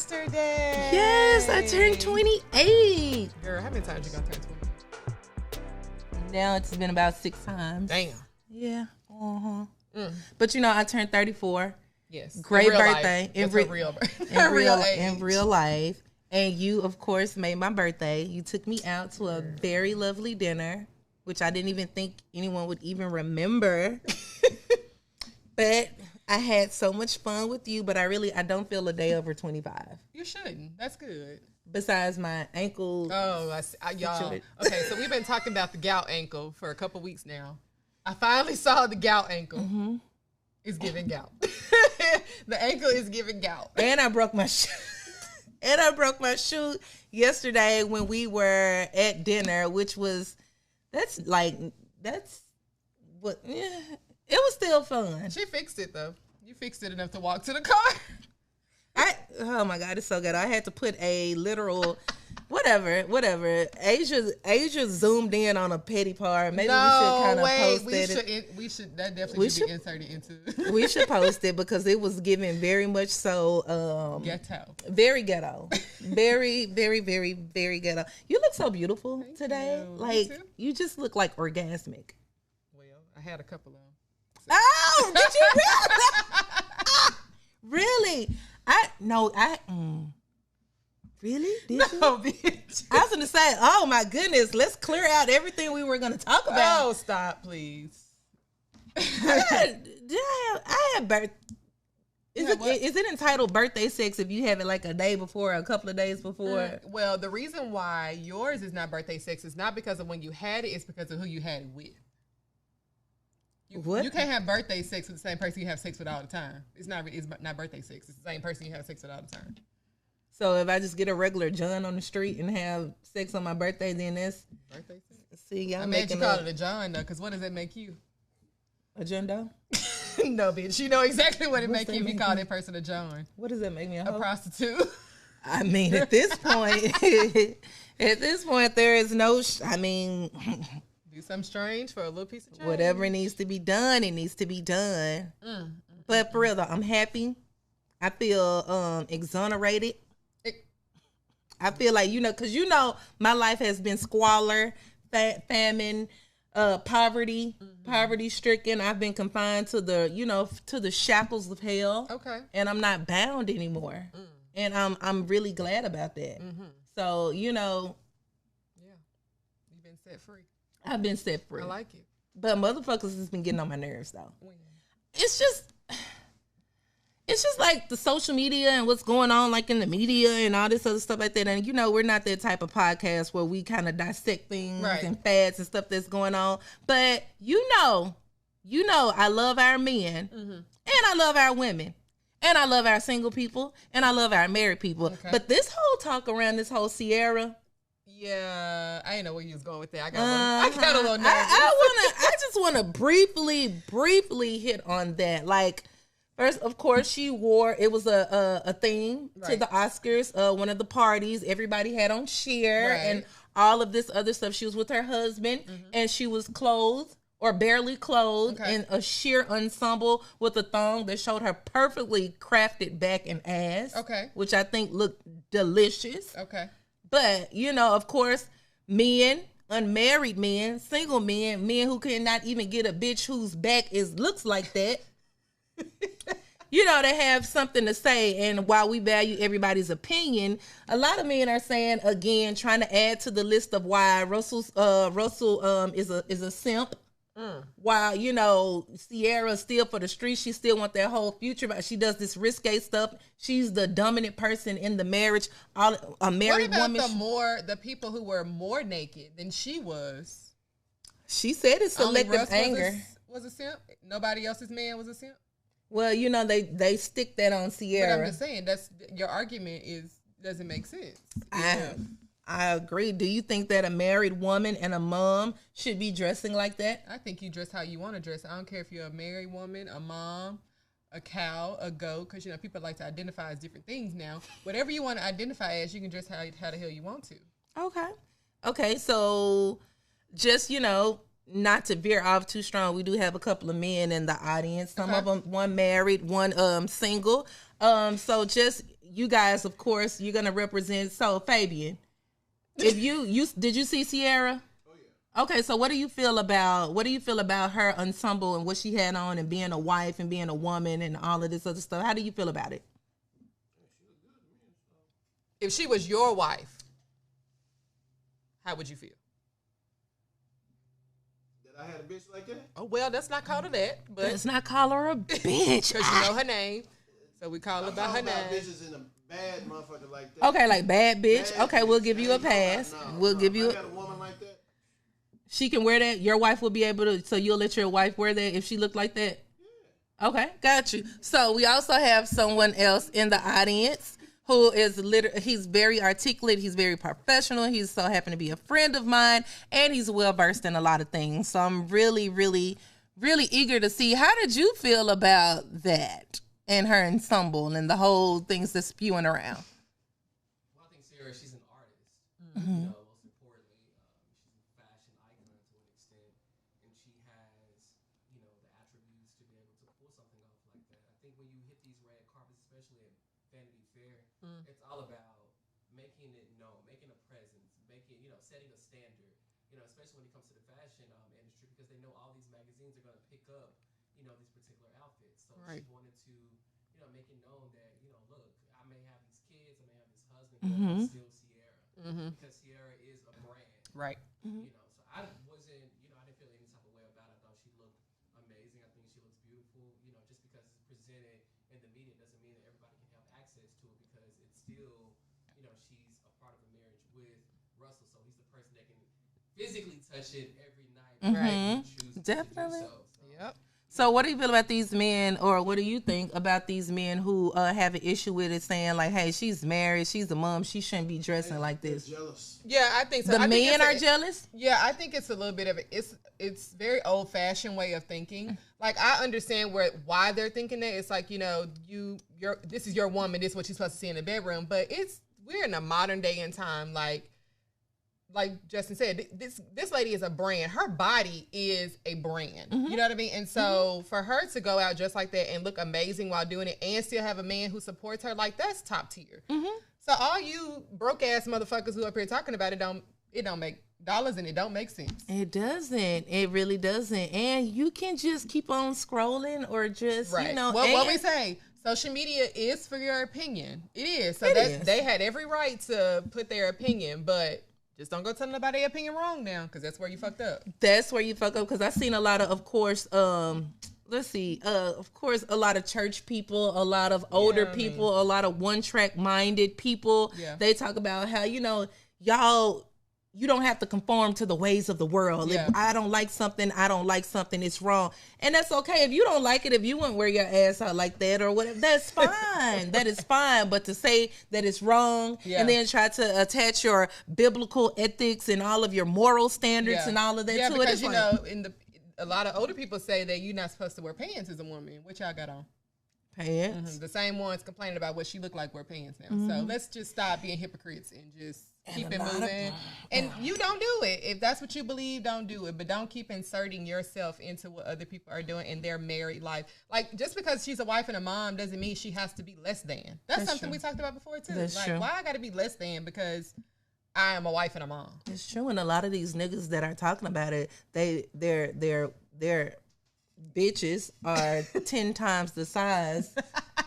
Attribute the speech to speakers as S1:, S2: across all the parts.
S1: yesterday.
S2: Yes, I turned 28.
S1: Girl, how many times you got turned 20?
S2: Now it's been about 6 times.
S1: Damn.
S2: Yeah. But I turned 34.
S1: Yes.
S2: Great birthday.
S1: In
S2: real life. And you, of course, made my birthday. You took me out to a very lovely dinner, which I didn't even think anyone would even remember. But I had so much fun with you, but I don't feel a day over 25.
S1: You shouldn't. That's good.
S2: Besides my ankle.
S1: Oh, y'all. Okay, so we've been talking about the gout ankle for a couple weeks now. I finally saw the gout ankle. Mm-hmm. It's giving gout. The ankle is giving gout.
S2: And I broke my shoe. Yesterday when we were at dinner, that's what, it was still fun.
S1: She fixed it though. You fixed it enough to walk to the car.
S2: Oh my God, it's so good. I had to put a literal, whatever. Asia zoomed in on a petty part. Maybe we should kind of post it.
S1: We should be inserted into.
S2: We should post it because it was given very much so
S1: ghetto.
S2: Very ghetto. Very, very, very, very ghetto. You look so beautiful today.
S1: You.
S2: You just look like orgasmic.
S1: Well, I had a couple of them. So.
S2: Oh, did you really? Really? Did you?
S1: No, bitch.
S2: I was going to say, oh my goodness, let's clear out everything we were going to talk about.
S1: Oh, stop, please.
S2: I had birth. Is it entitled birthday sex if you have it like a day before or a couple of days before?
S1: Well, the reason why yours is not birthday sex is not because of when you had it, it's because of who you had it with. You can't have birthday sex with the same person you have sex with all the time. It's not birthday sex. It's the same person you have sex with all the time.
S2: So if I just get a regular John on the street and have sex on my birthday, then that's
S1: birthday sex.
S2: See, y'all
S1: you call it a John though, because what does that make you?
S2: A John Doe?
S1: No, bitch. You know exactly what it makes you if you call that person a John.
S2: What does that make me? A
S1: prostitute.
S2: I mean, at this point, there is no.
S1: Do something strange for a little piece of change.
S2: Whatever needs to be done, it needs to be done. But for real though, I'm happy. I feel exonerated. I feel like, because my life has been squalor, famine, poverty, poverty stricken. I've been confined to the shackles of hell.
S1: Okay.
S2: And I'm not bound anymore. And I'm really glad about that. So, yeah,
S1: you've been set free.
S2: I've been set free.
S1: I like it.
S2: But motherfuckers has been getting on my nerves though.
S1: When?
S2: It's just like the social media and what's going on like in the media and all this other stuff like that. And we're not that type of podcast where we kind of dissect things and fads and stuff that's going on. But I love our men and I love our women. And I love our single people and I love our married people. Okay. But this whole talk around this whole Sierra.
S1: Yeah, I didn't know where you was going with that. I got a little nervous.
S2: I just want to briefly hit on that. Like, first, of course, she wore, it was a theme to the Oscars, one of the parties. Everybody had on sheer and all of this other stuff. She was with her husband and she was clothed or barely clothed in a sheer ensemble with a thong that showed her perfectly crafted back and ass. Which I think looked delicious. But, of course, men, unmarried men, single men who cannot even get a bitch whose back looks like that. They have something to say. And while we value everybody's opinion, a lot of men are saying, again, trying to add to the list of why Russell is a simp. While, Sierra still for the streets, she still want that whole future, but she does this risque stuff. She's the dominant person in the marriage. A married woman.
S1: What about the people who were more naked than she was?
S2: She said it's selective anger.
S1: Was a simp? Nobody else's man was a simp?
S2: Well, they stick that on Sierra.
S1: But I'm just saying, that's your argument doesn't make sense.
S2: I agree. Do you think that a married woman and a mom should be dressing like that?
S1: I think you dress how you want to dress. I don't care if you're a married woman, a mom, a cow, a goat, because people like to identify as different things now. Whatever you want to identify as, you can dress how the hell you want to.
S2: Okay. So just not to veer off too strong, we do have a couple of men in the audience. Some of them, one married, one single. So just you guys, of course, you're gonna represent. So Fabian, if you did you see Sierra? Oh yeah. Okay, so what do you feel about her ensemble and what she had on and being a wife and being a woman and all of this other stuff? How do you feel about it?
S1: If she was your wife, how would you feel?
S3: I had a bitch like that?
S1: Oh, well, let's not call her that. But
S2: let's not call her a bitch.
S1: Because you know her name. So we call her by her name.
S3: Bitches in a bad motherfucker like that.
S2: Okay, like bad bitch.
S3: Bad
S2: okay,
S3: bitch.
S2: we'll give you a pass. We'll give you
S3: I got a woman like that.
S2: She can wear that? Your wife will be able to, so you'll let your wife wear that if she looked like that? Yeah. Okay, got you. So we also have someone else in the audience who is he's very articulate, he's very professional, he's so happen to be a friend of mine, and he's well versed in a lot of things. So I'm really, really, really eager to see, how did you feel about that and her ensemble and the whole things that's spewing around?
S4: Well, I think Sarah, she's an artist. Mm-hmm. You know, most importantly, she's a fashion icon to an extent, and she has, you know, the attributes to be able to pull something off like that. I think when you hit these red carpets, especially at Vanity Fair, it's all about making it known, making a presence, setting a standard, especially when it comes to the fashion industry, because they know all these magazines are going to pick up, these particular outfits. So she wanted to, make it known that, look, I may have these kids, I may have this husband, but I'm still Sierra. Because Sierra is a brand.
S1: Right.
S4: So I wasn't, I didn't feel any type of way about it. I thought she looked amazing. I think she looks beautiful. Just because it's presented in the media doesn't mean that everybody can have access to it, because it's still, she's a part of a marriage with Russell. So he's the person that can physically touch it every night. Right.
S2: Definitely.
S1: Yep.
S2: So what do you feel about these men, or what do you think about these men who have an issue with it, saying like, hey, she's married, she's a mom, she shouldn't be dressing like this?
S3: Jealous.
S1: Yeah, I think so.
S2: The men are jealous?
S1: Yeah, I think it's a little bit of it's very old fashioned way of thinking. Like, I understand why they're thinking that. It's like, this is your woman, this is what you're supposed to see in the bedroom. But we're in a modern day and time, like Justin said, this lady is a brand. Her body is a brand. You know what I mean? And so for her to go out just like that and look amazing while doing it, and still have a man who supports her, like, that's top tier. So all you broke ass motherfuckers who up here talking about it don't make dollars, and it don't make sense.
S2: It doesn't. It really doesn't. And you can just keep on scrolling, or just
S1: Well, what we say, social media is for your opinion. It is. So they had every right to put their opinion, but just don't go tell nobody their opinion wrong now, because that's where you fucked up.
S2: That's where you fuck up, because I've seen a lot of course, of course, a lot of church people, a lot of older people, a lot of one-track minded people. Yeah. They talk about how, y'all, you don't have to conform to the ways of the world. Yeah. If I don't like something, it's wrong. And that's okay. If you don't like it, if you wouldn't wear your ass out like that or whatever, that's fine. That is fine. But to say that it's wrong, and then try to attach your biblical ethics and all of your moral standards and all of that to
S1: because,
S2: it. Because,
S1: a lot of older people say that you're not supposed to wear pants as a woman. What y'all got on?
S2: Pants.
S1: The same ones complaining about what she looked like wear pants now. So let's just stop being hypocrites and just keep it moving. And you don't do it. If that's what you believe, don't do it. But don't keep inserting yourself into what other people are doing in their married life. Like, just because she's a wife and a mom doesn't mean she has to be less than. That's something we talked about before too.
S2: That's true.
S1: Why I got to be less than because I am a wife and a mom?
S2: It's true. And a lot of these niggas that are talking about it, they're bitches are 10 times the size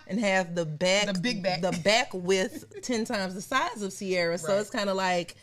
S2: and have the big back, the back width 10 times the size of Sierra. So it's kind of like,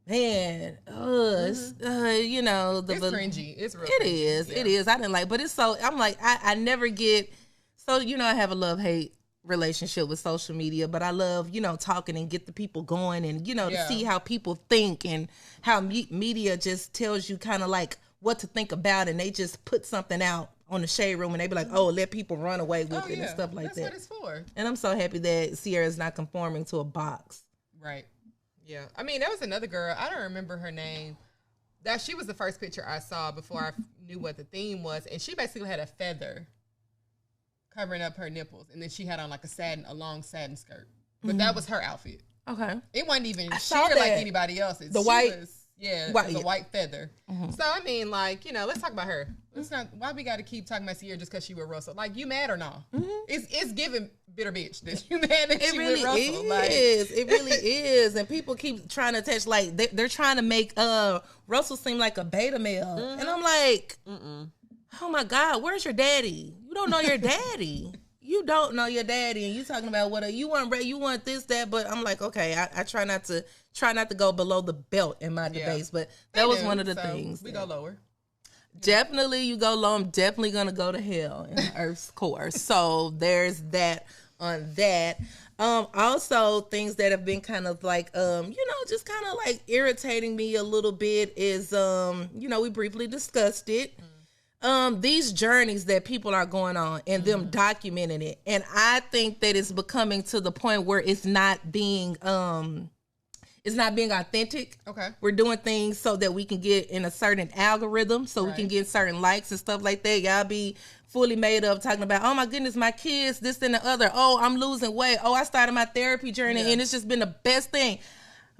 S2: man, it's cringy. It's real. It is. Yeah. It is. I didn't like, but it's so. I'm like, I never get. So I have a love-hate relationship with social media, but I love talking and get the people going, and to see how people think and how media just tells you kind of like what to think about, and they just put something out on the shade room and they be like, oh, let people run away with it and stuff like that.
S1: That's what it's for.
S2: And I'm so happy that Sierra's not conforming to a box.
S1: Right. Yeah. I mean, there was another girl, I don't remember her name. She was the first picture I saw before I knew what the theme was, and she basically had a feather covering up her nipples, and then she had on like a long satin skirt. But that was her outfit. Okay. It wasn't even sheer like anybody else's. The white feather. So I mean, like, let's talk about her. Let's not. Why we got to keep talking about Sierra just because she with Russell? Like, you mad or not? It's giving bitter bitch that you mad that
S2: It
S1: you
S2: really
S1: with Russell.
S2: is. It really is. And people keep trying to attach, like, they're trying to make Russell seem like a beta male. And I'm like, oh my God, where's your daddy? You don't know your daddy. You don't know your daddy, and you talking about what you want this, that. But I'm like, okay, I try not to go below the belt in my debates. But that was one of the things.
S1: We go lower.
S2: Definitely, you go low. I'm definitely gonna go to hell in Earth's core. So there's that on that. Also, things that have been kind of like, just kind of like irritating me a little bit is, we briefly discussed it. These journeys that people are going on and them documenting it. And I think that it's becoming to the point where it's not being authentic.
S1: Okay.
S2: We're doing things so that we can get in a certain algorithm, so we can get certain likes and stuff like that. Y'all be fully made up talking about, oh my goodness, my kids, this and the other. Oh, I'm losing weight. Oh, I started my therapy journey and it's just been the best thing.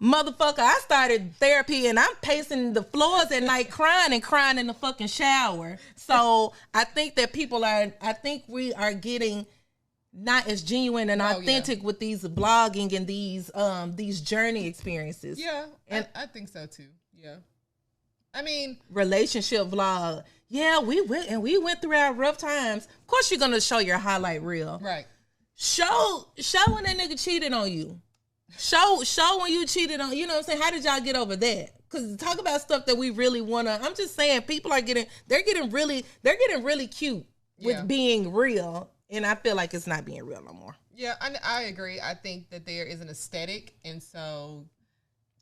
S2: Motherfucker, I started therapy and I'm pacing the floors at night crying in the fucking shower. So I think that we are getting not as genuine and authentic with these blogging and these journey experiences.
S1: Yeah, and I think so too. Yeah. I mean,
S2: relationship vlog. Yeah, we went through our rough times. Of course you're gonna show your highlight reel.
S1: Right.
S2: Show when that nigga cheated on you. Show when you cheated on, you know what I'm saying? How did y'all get over that? Because talk about stuff that we really want to, I'm just saying, people are getting really cute with being real. And I feel like it's not being real no more.
S1: Yeah, I agree. I think that there is an aesthetic. And so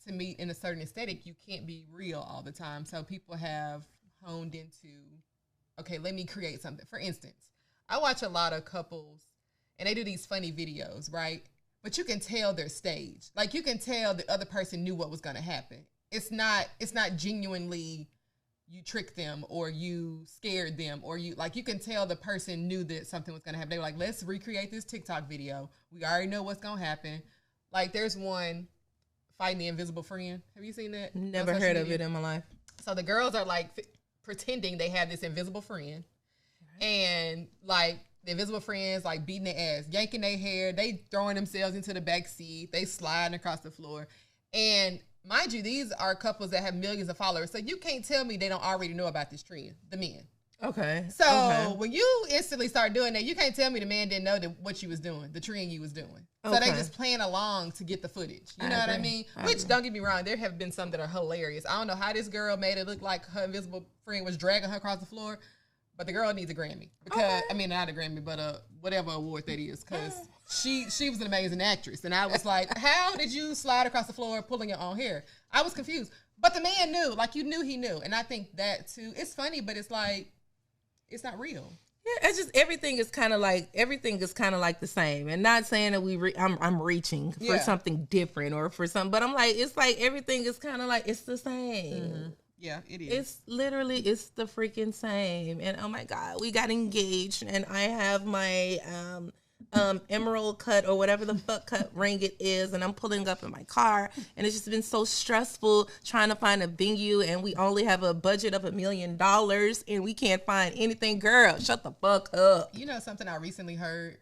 S1: to me, in a certain aesthetic, you can't be real all the time. So people have honed into, okay, let me create something. For instance, I watch a lot of couples and they do these funny videos, right? But you can tell they're staged. Like, you can tell the other person knew what was going to happen. It's not genuinely you tricked them or you scared them or you can tell the person knew that something was going to happen. They were like, let's recreate this TikTok video. We already know what's going to happen. Like, there's one, Fighting the Invisible Friend. Have you seen that?
S2: Never heard of it in my life.
S1: So the girls are like pretending they have this invisible friend. And like, the invisible friends like beating their ass, yanking their hair, they throwing themselves into the back seat, they sliding across the floor. And mind you, these are couples that have millions of followers. So you can't tell me they don't already know about this trend, the men.
S2: Okay.
S1: So when you instantly start doing that, you can't tell me the man didn't know what you was doing, the trend you was doing. So they just playing along to get the footage. You know what I mean? Which, don't get me wrong, there have been some that are hilarious. I don't know how this girl made it look like her invisible friend was dragging her across the floor. But the girl needs a Grammy because I mean, not a Grammy, but whatever award that is, because she was an amazing actress, and I was like, how did you slide across the floor pulling your own hair? I was confused, but the man knew, like, you knew he knew, and I think that too. It's funny, but it's like it's not real.
S2: Yeah, it's just everything is kind of like the same, and not saying that I'm reaching for something different or for something, but I'm like, it's like everything is kind of like it's the same.
S1: Mm-hmm. Yeah, it is.
S2: It's literally, it's the freaking same. And oh my God, we got engaged and I have my emerald cut or whatever the fuck cut ring it is, and I'm pulling up in my car, and it's just been so stressful trying to find a venue, and we only have a budget of $1 million and we can't find anything. Girl, shut the fuck up.
S1: You know, something I recently heard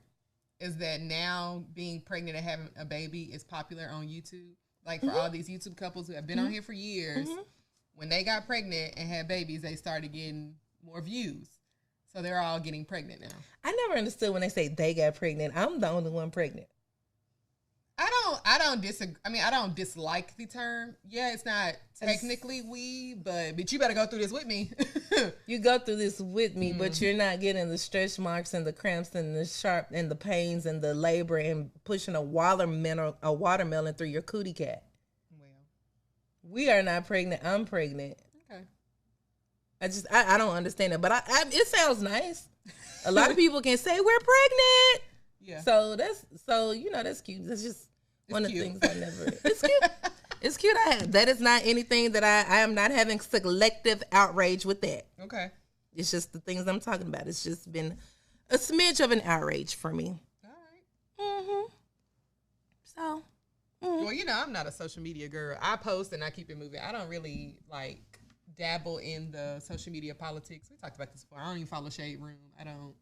S1: is that now being pregnant and having a baby is popular on YouTube. Like, for all these YouTube couples who have been on here for years, when they got pregnant and had babies, they started getting more views. So they're all getting pregnant now.
S2: I never understood when they say they got pregnant. I'm the only one pregnant.
S1: I don't disagree. I mean, I don't dislike the term. Yeah, it's not technically we, but you better go through this with me.
S2: You go through this with me, but you're not getting the stretch marks and the cramps and the sharp and the pains and the labor and pushing a watermelon through your cootie cat. We are not pregnant. I'm pregnant. Okay. I don't understand it, but it sounds nice. A lot of people can say we're pregnant. Yeah. So that's cute. That's just one of the things I never. It's cute. It's cute. That is not anything that I am not having selective outrage with that. Okay. It's just the things I'm talking about. It's just been a smidge of an outrage for me. All right. So.
S1: Well, I'm not a social media girl. I post and I keep it moving. I don't really dabble in the social media politics. We talked about this before. I don't even follow Shade Room. I don't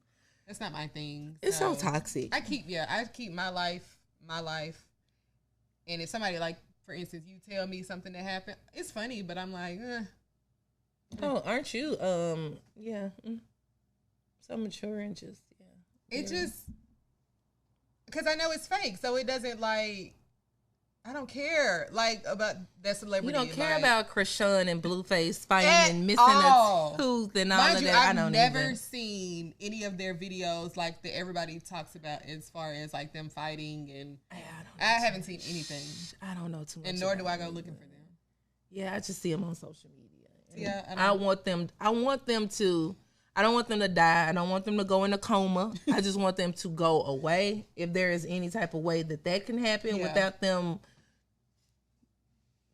S1: That's not my thing.
S2: It's so toxic.
S1: I keep my life. And if somebody, like, for instance, you tell me something that happened, it's funny, but I'm like,
S2: Oh, aren't you? Yeah. So mature and just,
S1: It just, because I know it's fake, so it doesn't, like, I don't care, like, about that celebrity.
S2: You don't care
S1: like,
S2: about Krishan and Blueface fighting
S1: at
S2: and missing
S1: all.
S2: a tooth and all
S1: Mind
S2: of
S1: you,
S2: that.
S1: I've never seen any of their videos like that everybody talks about as far as like them fighting, and I haven't seen anything.
S2: I don't know too much.
S1: And nor do I go looking for them.
S2: Yeah, I just see them on social media.
S1: Yeah,
S2: I don't want them to die. I don't want them to go in a coma. I just want them to go away. If there is any type of way that can happen without them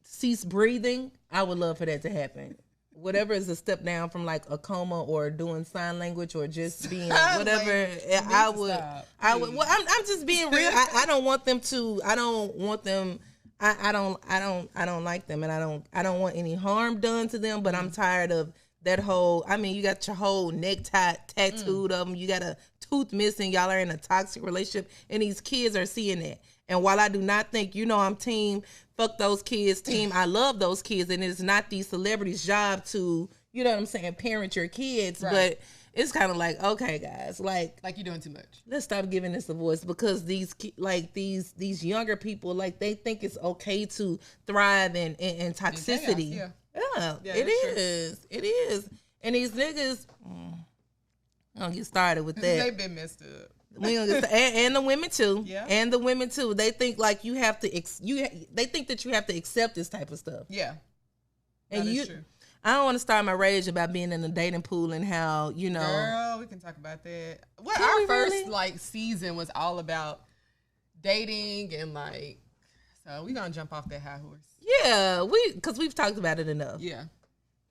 S2: cease breathing, I would love for that to happen. Whatever is a step down from like a coma or doing sign language or just being whatever, I would. Well, I'm just being real. I don't want them to. I don't want them. I don't like them, and I don't want any harm done to them. But I'm tired of that whole. I mean, you got your whole necktie tattooed of them. You got a tooth missing. Y'all are in a toxic relationship, and these kids are seeing that. And while I do not think, I'm team fuck those kids, team I love those kids, and it's not these celebrities' job to, parent your kids. Right. But it's kind of like, okay, guys, like
S1: you're doing too much.
S2: Let's stop giving this a voice, because these younger people, like, they think it's okay to thrive in toxicity. Yeah, it is. True. It is. And these niggas, I don't get started with that.
S1: They've been messed up.
S2: And the women too.
S1: Yeah.
S2: And the women too. They think like you have to. They think that you have to accept this type of stuff.
S1: Yeah.
S2: And that is true. I don't want to start my rage about being in the dating pool and how
S1: Girl, we can talk about that. Well, our first season was all about dating and like. So we gonna jump off that high horse.
S2: Yeah, because we've talked about it enough.
S1: Yeah.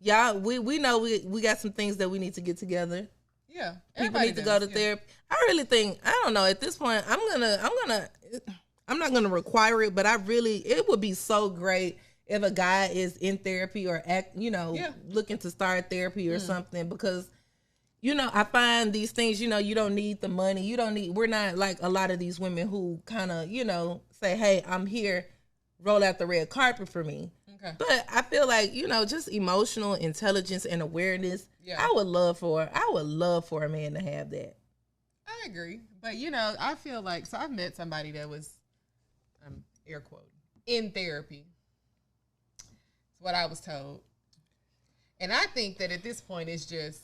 S2: Y'all, we know we got some things that we need to get together.
S1: Yeah,
S2: people need to go to therapy. I really think, I don't know, at this point, I'm not gonna require it, but it would be so great if a guy is in therapy or looking to start therapy or something, because I find these things, you don't need the money, we're not like a lot of these women who kind of say, hey, I'm here, roll out the red carpet for me. Okay. But I feel like, just emotional intelligence and awareness. Yeah. I would love for a man to have that.
S1: I agree. But, I feel like, so I've met somebody that was, air quote, in therapy. That's what I was told. And I think that at this point it's just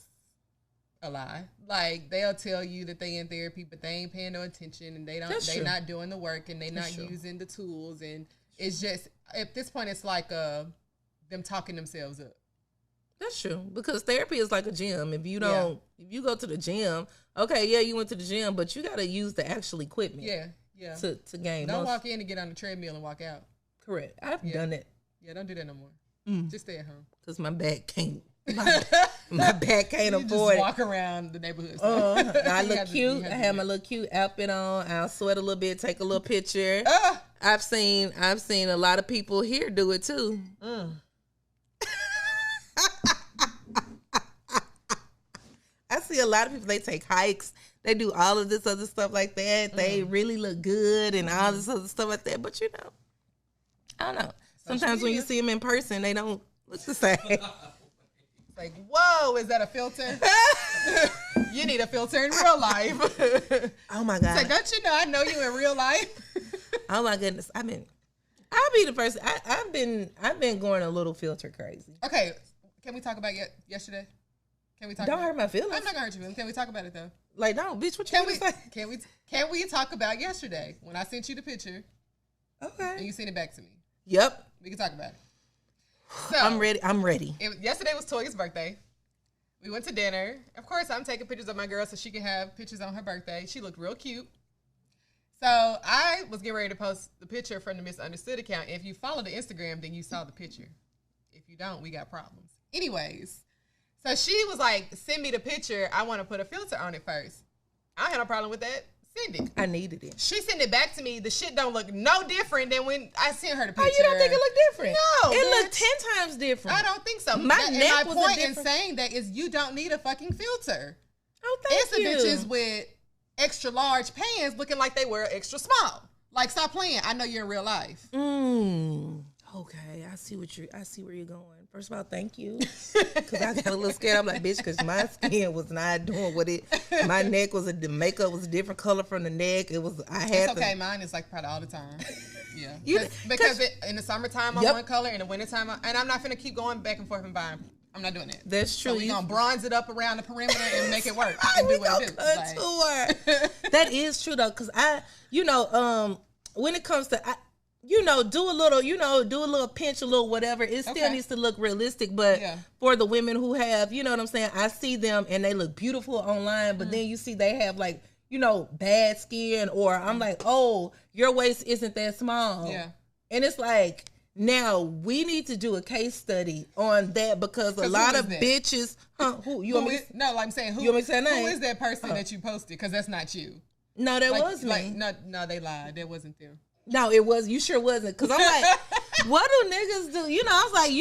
S1: a lie. Like, they'll tell you that they in therapy, but they ain't paying no attention, and they not doing the work, and they not using the tools, and it's just, at this point, it's like them talking themselves up.
S2: That's true, because therapy is like a gym. If you go to the gym, okay, yeah, you went to the gym, but you got to use the actual equipment.
S1: Yeah.
S2: To gain.
S1: Don't walk in and get on the treadmill and walk out.
S2: Correct. I've done it.
S1: Yeah, don't do that no more. Just stay at home.
S2: Because my back can't. My back can't afford it.
S1: Just walk around the neighborhood.
S2: I look cute. I have my little cute outfit on. I'll sweat a little bit, take a little picture. I've seen a lot of people here do it too. I see a lot of people, they take hikes. They do all of this other stuff like that. They really look good and all this other stuff like that. But I don't know. Sometimes when you see them in person, they don't look the same.
S1: It's like, whoa, is that a filter? You need a filter in real life.
S2: Oh my God.
S1: It's like, don't you know I know you in real life?
S2: Oh my goodness. I'll be the person. I've been going a little filter crazy.
S1: Okay. Can we talk about yesterday? Can we talk
S2: Don't hurt my feelings.
S1: I'm not gonna hurt your feelings. Can we talk about it though?
S2: Like, don't, bitch, what you want to say?
S1: Can we talk about yesterday when I sent you the picture?
S2: Okay.
S1: And you sent it back to me.
S2: Yep.
S1: We can talk about it. So,
S2: I'm ready.
S1: Yesterday was Toya's birthday. We went to dinner. Of course, I'm taking pictures of my girl so she can have pictures on her birthday. She looked real cute. So I was getting ready to post the picture from the Misunderstood account. If you follow the Instagram, then you saw the picture. If you don't, we got problems. Anyways, so she was like, send me the picture. I want to put a filter on it first. I had no problem with that. Send it.
S2: I needed it.
S1: She sent it back to me. The shit don't look no different than when I sent her the picture.
S2: Oh, you don't think it looked different?
S1: No.
S2: It looked 10 times different.
S1: I don't think so.
S2: My neck
S1: my
S2: was
S1: point in saying that is you don't need a fucking filter.
S2: Oh, thank
S1: It's the bitches with extra large pants looking like they were extra small. Like, stop playing. I know you're in real life.
S2: Okay, I see where you're going. First of all, thank you. Because I got a little scared. I'm like, bitch, because my skin was not doing what it. My neck was the makeup was a different color from the neck. It was.
S1: It's okay. Mine is like probably all the time. Yeah, because in the summertime I'm one color, in the wintertime and I'm not gonna keep going back and forth and buying. I'm not doing that.
S2: That's true.
S1: So we gonna bronze it up around the perimeter and make it work. And
S2: we
S1: do what it
S2: do. Like. That is true though, because when it comes to do a little pinch, a little whatever. It still needs to look realistic. But for the women who have, you know what I'm saying, I see them and they look beautiful online, but then you see they have like, bad skin, or I'm like, oh, your waist isn't that small. Yeah. And it's like, now we need to do a case study on that, because a lot of bitches, who you want me to,
S1: no, like I'm saying, who is that person that you posted? Because that's not you.
S2: No, that was me.
S1: No, they lied. That wasn't them.
S2: No, it was. You sure wasn't. Because I'm like, what do niggas do? I was like,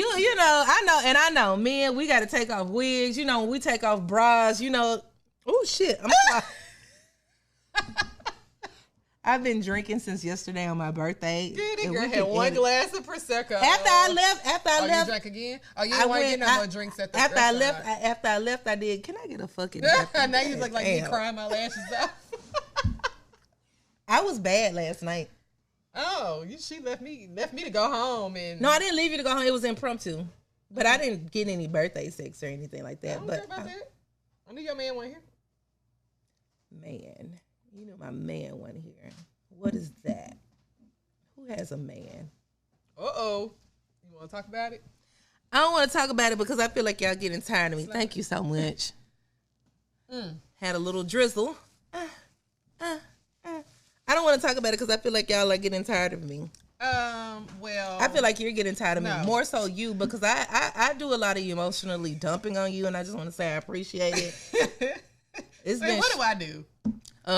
S2: I know, men, we got to take off wigs. When we take off bras, oh, shit. I've been drinking since yesterday on my birthday.
S1: Good, girl had one glass of Prosecco.
S2: After I left.
S1: You drank again? Oh, you didn't want to get no more drinks at the restaurant.
S2: After I left, I did. Can I get a fucking
S1: now you look like me crying my lashes off.
S2: I was bad last night.
S1: Oh, she left me to go home. And
S2: no, I didn't leave you to go home. It was impromptu. But I didn't get any birthday sex or anything like that.
S1: I don't care about that. I knew your man wasn't here.
S2: Man. My man wasn't here. What is that? Who has a man?
S1: Uh-oh. You want to talk about it?
S2: I don't want to talk about it because I feel like y'all getting tired of me. Thank you so much. Had a little drizzle. I don't want to talk about it because I feel like y'all are getting tired of me.
S1: Well,
S2: I feel like you're getting tired of me. More so you, because I do a lot of emotionally dumping on you, and I just want to say I appreciate it.
S1: What do I do?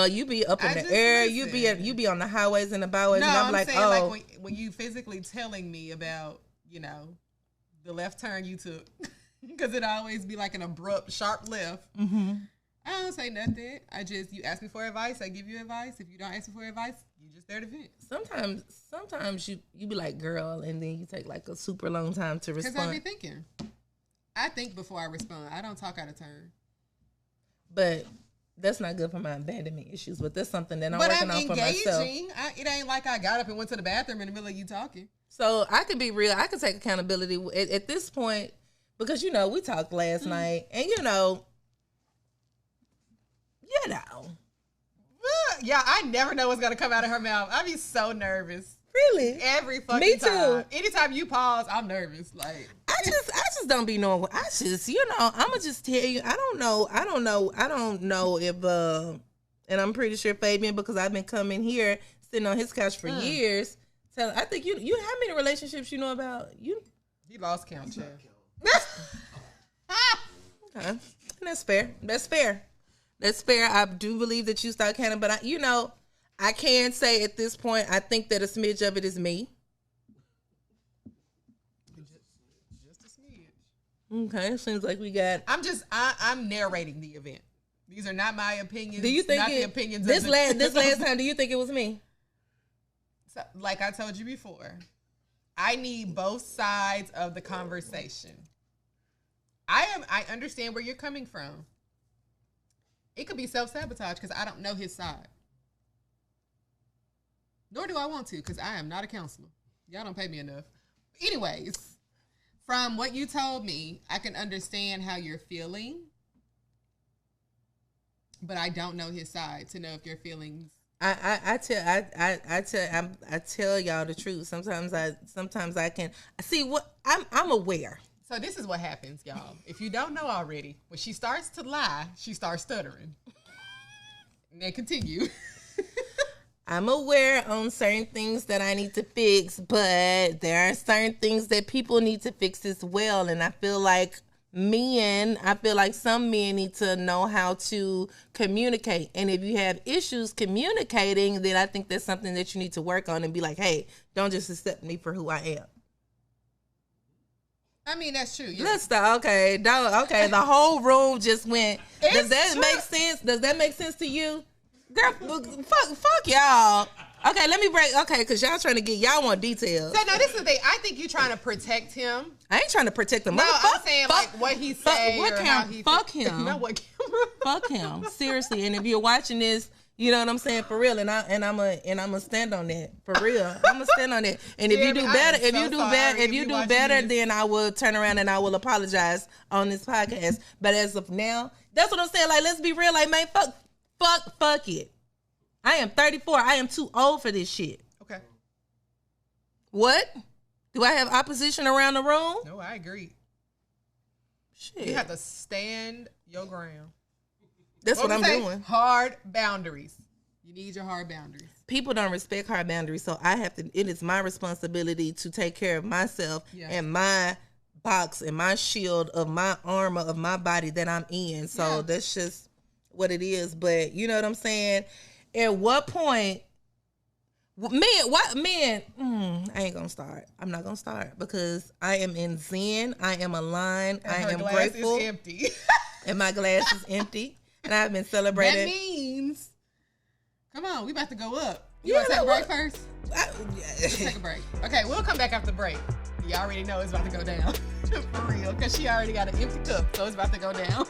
S2: You be up in the air. Listen. You be on the highways and the byways.
S1: No,
S2: and I'm like, oh.
S1: Like when you physically telling me about, the left turn you took, because it always be like an abrupt, sharp left. Mm-hmm. I don't say nothing. You ask me for advice, I give you advice. If you don't ask me for advice, you just there to vent.
S2: Sometimes you be like, girl, and then you take like a super long time to respond.
S1: Because I be thinking. I think before I respond. I don't talk out of turn.
S2: But that's not good for my abandonment issues. But that's something that I'm working on for myself.
S1: It ain't like I got up and went to the bathroom in the middle of you talking.
S2: So I can be real. I can take accountability at this point, because we talked last night, and
S1: yeah, I never know what's gonna come out of her mouth. I be so nervous.
S2: Really?
S1: Every fucking
S2: Me too.
S1: time. Anytime you pause, I'm nervous. Like
S2: I just don't be knowing. I'ma just tell you. I don't know if and I'm pretty sure Fabian, because I've been coming here sitting on his couch for years. So I think you how many relationships you know about?
S1: He lost count, Chad.
S2: Okay. And that's fair. That's fair. I do believe that you start counting, but I can say at this point, I think that a smidge of it is me.
S1: Just a smidge.
S2: Okay, seems like we got.
S1: I'm narrating the event. These are not my opinions.
S2: Do you think
S1: not the opinions
S2: this
S1: of
S2: last time? Do you think it was me?
S1: So, like I told you before, I need both sides of the conversation. I understand where you're coming from. It could be self-sabotage because I don't know his side. Nor do I want to, because I am not a counselor. Y'all don't pay me enough. Anyways, from what you told me, I can understand how you're feeling. But I don't know his side to know if your feelings.
S2: I tell y'all the truth. Sometimes I can see what I'm aware.
S1: So this is what happens, y'all. If you don't know already, when she starts to lie, she starts stuttering. And then continue.
S2: I'm aware on certain things that I need to fix, but there are certain things that people need to fix as well. And I feel like some men need to know how to communicate. And if you have issues communicating, then I think that's something that you need to work on and be like, hey, don't just accept me for who I am.
S1: I mean, that's true. Yeah.
S2: Let's stop. Okay, okay. The whole room just went. Does that
S1: It's
S2: make sense? Does that make sense to you, girl? Fuck y'all. Okay, let me break. Okay, because y'all trying to get y'all want details.
S1: So no, this is the thing. I think you're trying to protect him.
S2: I ain't trying to protect him.
S1: No, I'm saying like what he said.
S2: Fuck him.
S1: You know what?
S2: Fuck him. Seriously. And if you're watching this, you know what I'm saying, for real. And I'm a stand on that for real. I'm gonna stand on it. And if you do better, if you do better, then I will turn around and I will apologize on this podcast. But as of now, that's what I'm saying. Like, let's be real. Like, man, fuck it. I am 34. I am too old for this shit.
S1: Okay.
S2: What? Do I have opposition around the room?
S1: No, I agree.
S2: Shit.
S1: You have to stand your ground.
S2: That's what I'm doing.
S1: Hard boundaries. You need your hard boundaries.
S2: People don't respect hard boundaries, so I have to. It is my responsibility to take care of myself and my box and my shield of my armor of my body that I'm in. So that's just what it is. But you know what I'm saying? At what point, I ain't gonna start. I'm not gonna start because I am in Zen. I am aligned.
S1: And
S2: I am
S1: glass
S2: grateful.
S1: is empty.
S2: And my glass is empty. And I've been celebrating.
S1: That means, come on, we about to go up. You want to take a break first? Let's take a break. Okay, we'll come back after the break. You already know it's about to go down. For real, because she already got an empty cup, so it's about to go down.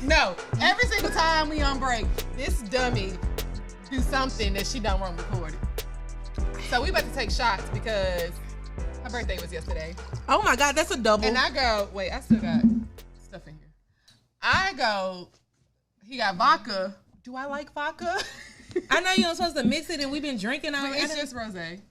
S1: No, every single time we on break, this dummy do something that she don't want recorded. So we about to take shots because her birthday was yesterday.
S2: Oh my God, that's a double.
S1: And I go, wait, I still got stuff in here. I go, he got vodka. Do I like vodka?
S2: I know you're supposed to mix it and we've been drinking
S1: But
S2: already.
S1: it's just rosé.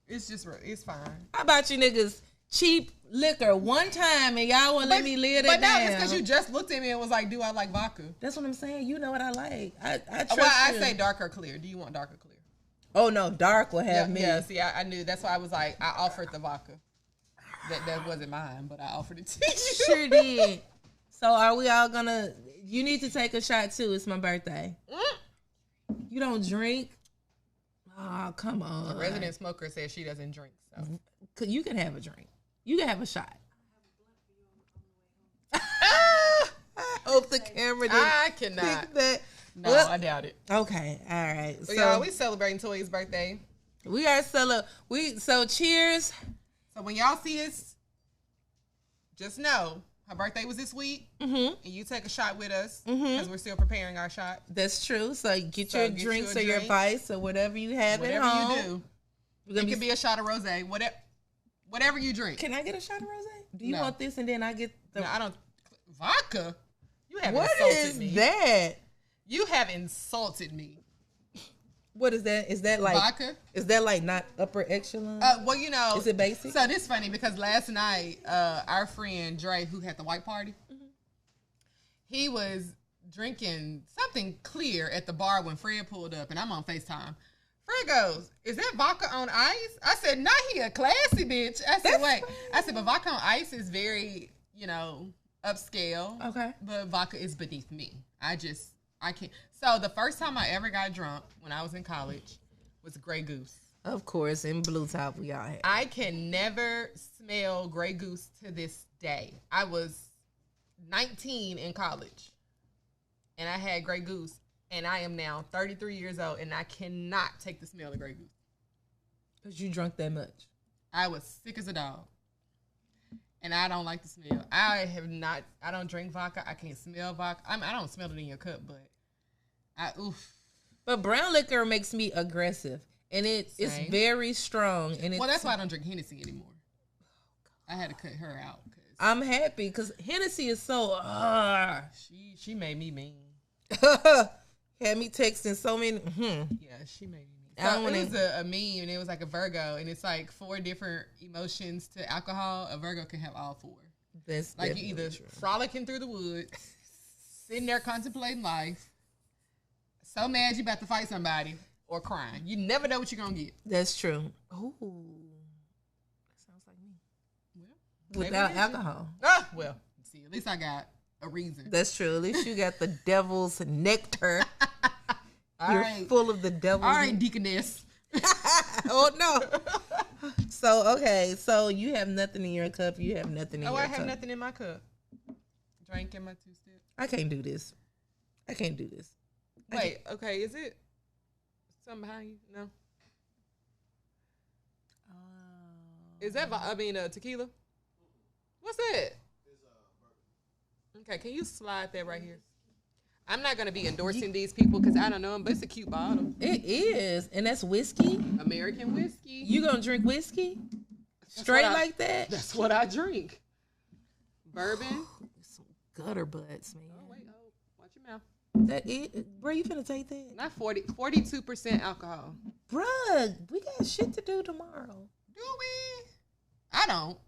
S1: It's fine.
S2: How about you niggas cheap liquor one time and y'all won't let me live that down?
S1: But no, it's because you just looked at me and was like, do I like vodka?
S2: That's what I'm saying. You know what I like. I trust
S1: I
S2: you.
S1: say dark or clear. Do you want dark or clear?
S2: Oh no, dark will have me.
S1: Yeah, see, I knew. That's why I was like, I offered the vodka. That wasn't mine, but I offered it to you.
S2: Sure did. So are we all gonna, you need to take a shot too. It's my birthday. You don't drink? Oh, come on.
S1: The resident smoker says she doesn't drink, so.
S2: You can have a drink. You can have a shot. I hope the camera didn't
S1: I cannot.
S2: pick that.
S1: No,
S2: Well,
S1: I doubt it.
S2: Okay, all right.
S1: So,
S2: So
S1: y'all, we celebrating Toya's birthday.
S2: we are so cheers.
S1: So when y'all see us, just know her birthday was this week, and you take a shot with us because we're still preparing our shot.
S2: That's true. So get your drinks or your
S1: drink.
S2: vice or whatever you have
S1: Whatever
S2: at home.
S1: you do, it could be a shot of rosé. Whatever you drink.
S2: Can I get a shot of rosé? Do you
S1: No.
S2: want this and then I get the?
S1: No, I don't. Vodka. You have
S2: What
S1: insulted
S2: is
S1: me.
S2: that?
S1: You have insulted me.
S2: What is that? Is that like
S1: Vodka?
S2: Is that like not upper echelon?
S1: Well, you know.
S2: Is it basic?
S1: So this is funny because last night, our friend Dre, who had the white party, he was drinking something clear at the bar when Fred pulled up, and I'm on FaceTime. Fred goes, "Is that vodka on ice?" I said, "Nah, he a classy bitch." I said, "Wait." I said, "But vodka on ice is very, upscale.
S2: Okay.
S1: But vodka is beneath me. I can't." So the first time I ever got drunk when I was in college was Grey Goose.
S2: Of course, in Blue Top we all had.
S1: I can never smell Grey Goose to this day. I was 19 in college, and I had Grey Goose, and I am now 33 years old, and I cannot take the smell of Grey Goose.
S2: Because you drunk that much.
S1: I was sick as a dog, and I don't like the smell. I don't drink vodka. I can't smell vodka. I don't smell it in your cup, but
S2: But brown liquor makes me aggressive. And it's very strong. And
S1: that's why I don't drink Hennessy anymore. I had to cut her out.
S2: I'm happy because Hennessy is so.
S1: She made me mean.
S2: Had me texting so many.
S1: Yeah, she made me mean. So it was a meme, and it was like a Virgo, and it's like 4 different emotions to alcohol. A Virgo can have all 4.
S2: That's
S1: like you either frolicking through the woods, sitting there contemplating life, so mad you about to fight somebody, or crying. You never know what you're gonna get.
S2: That's true. Ooh, that sounds like me.
S1: Well,
S2: without alcohol.
S1: Well, see, at least I got a reason.
S2: That's true. At least you got the devil's nectar.
S1: All
S2: You're
S1: right.
S2: full of the devil's.
S1: All right, deaconess.
S2: Oh no. So, okay. So, you have nothing in your cup. You have nothing in your cup.
S1: I have nothing in my cup. Drink in my 2-step.
S2: I can't do this.
S1: Wait, okay. Is it something behind you? No. Is that, tequila? What's that? Okay, can you slide that right here? I'm not going to be endorsing these people because I don't know them, but it's a cute bottle.
S2: It is. And that's whiskey?
S1: American whiskey.
S2: You going to drink whiskey? Straight like that?
S1: That's what I drink. Bourbon.
S2: Some gutter butts, man.
S1: Oh, wait. Oh, watch your mouth.
S2: That it? Bro, you finna take that?
S1: Not 42% alcohol.
S2: Bruh, we got shit to do tomorrow.
S1: Do we? I don't.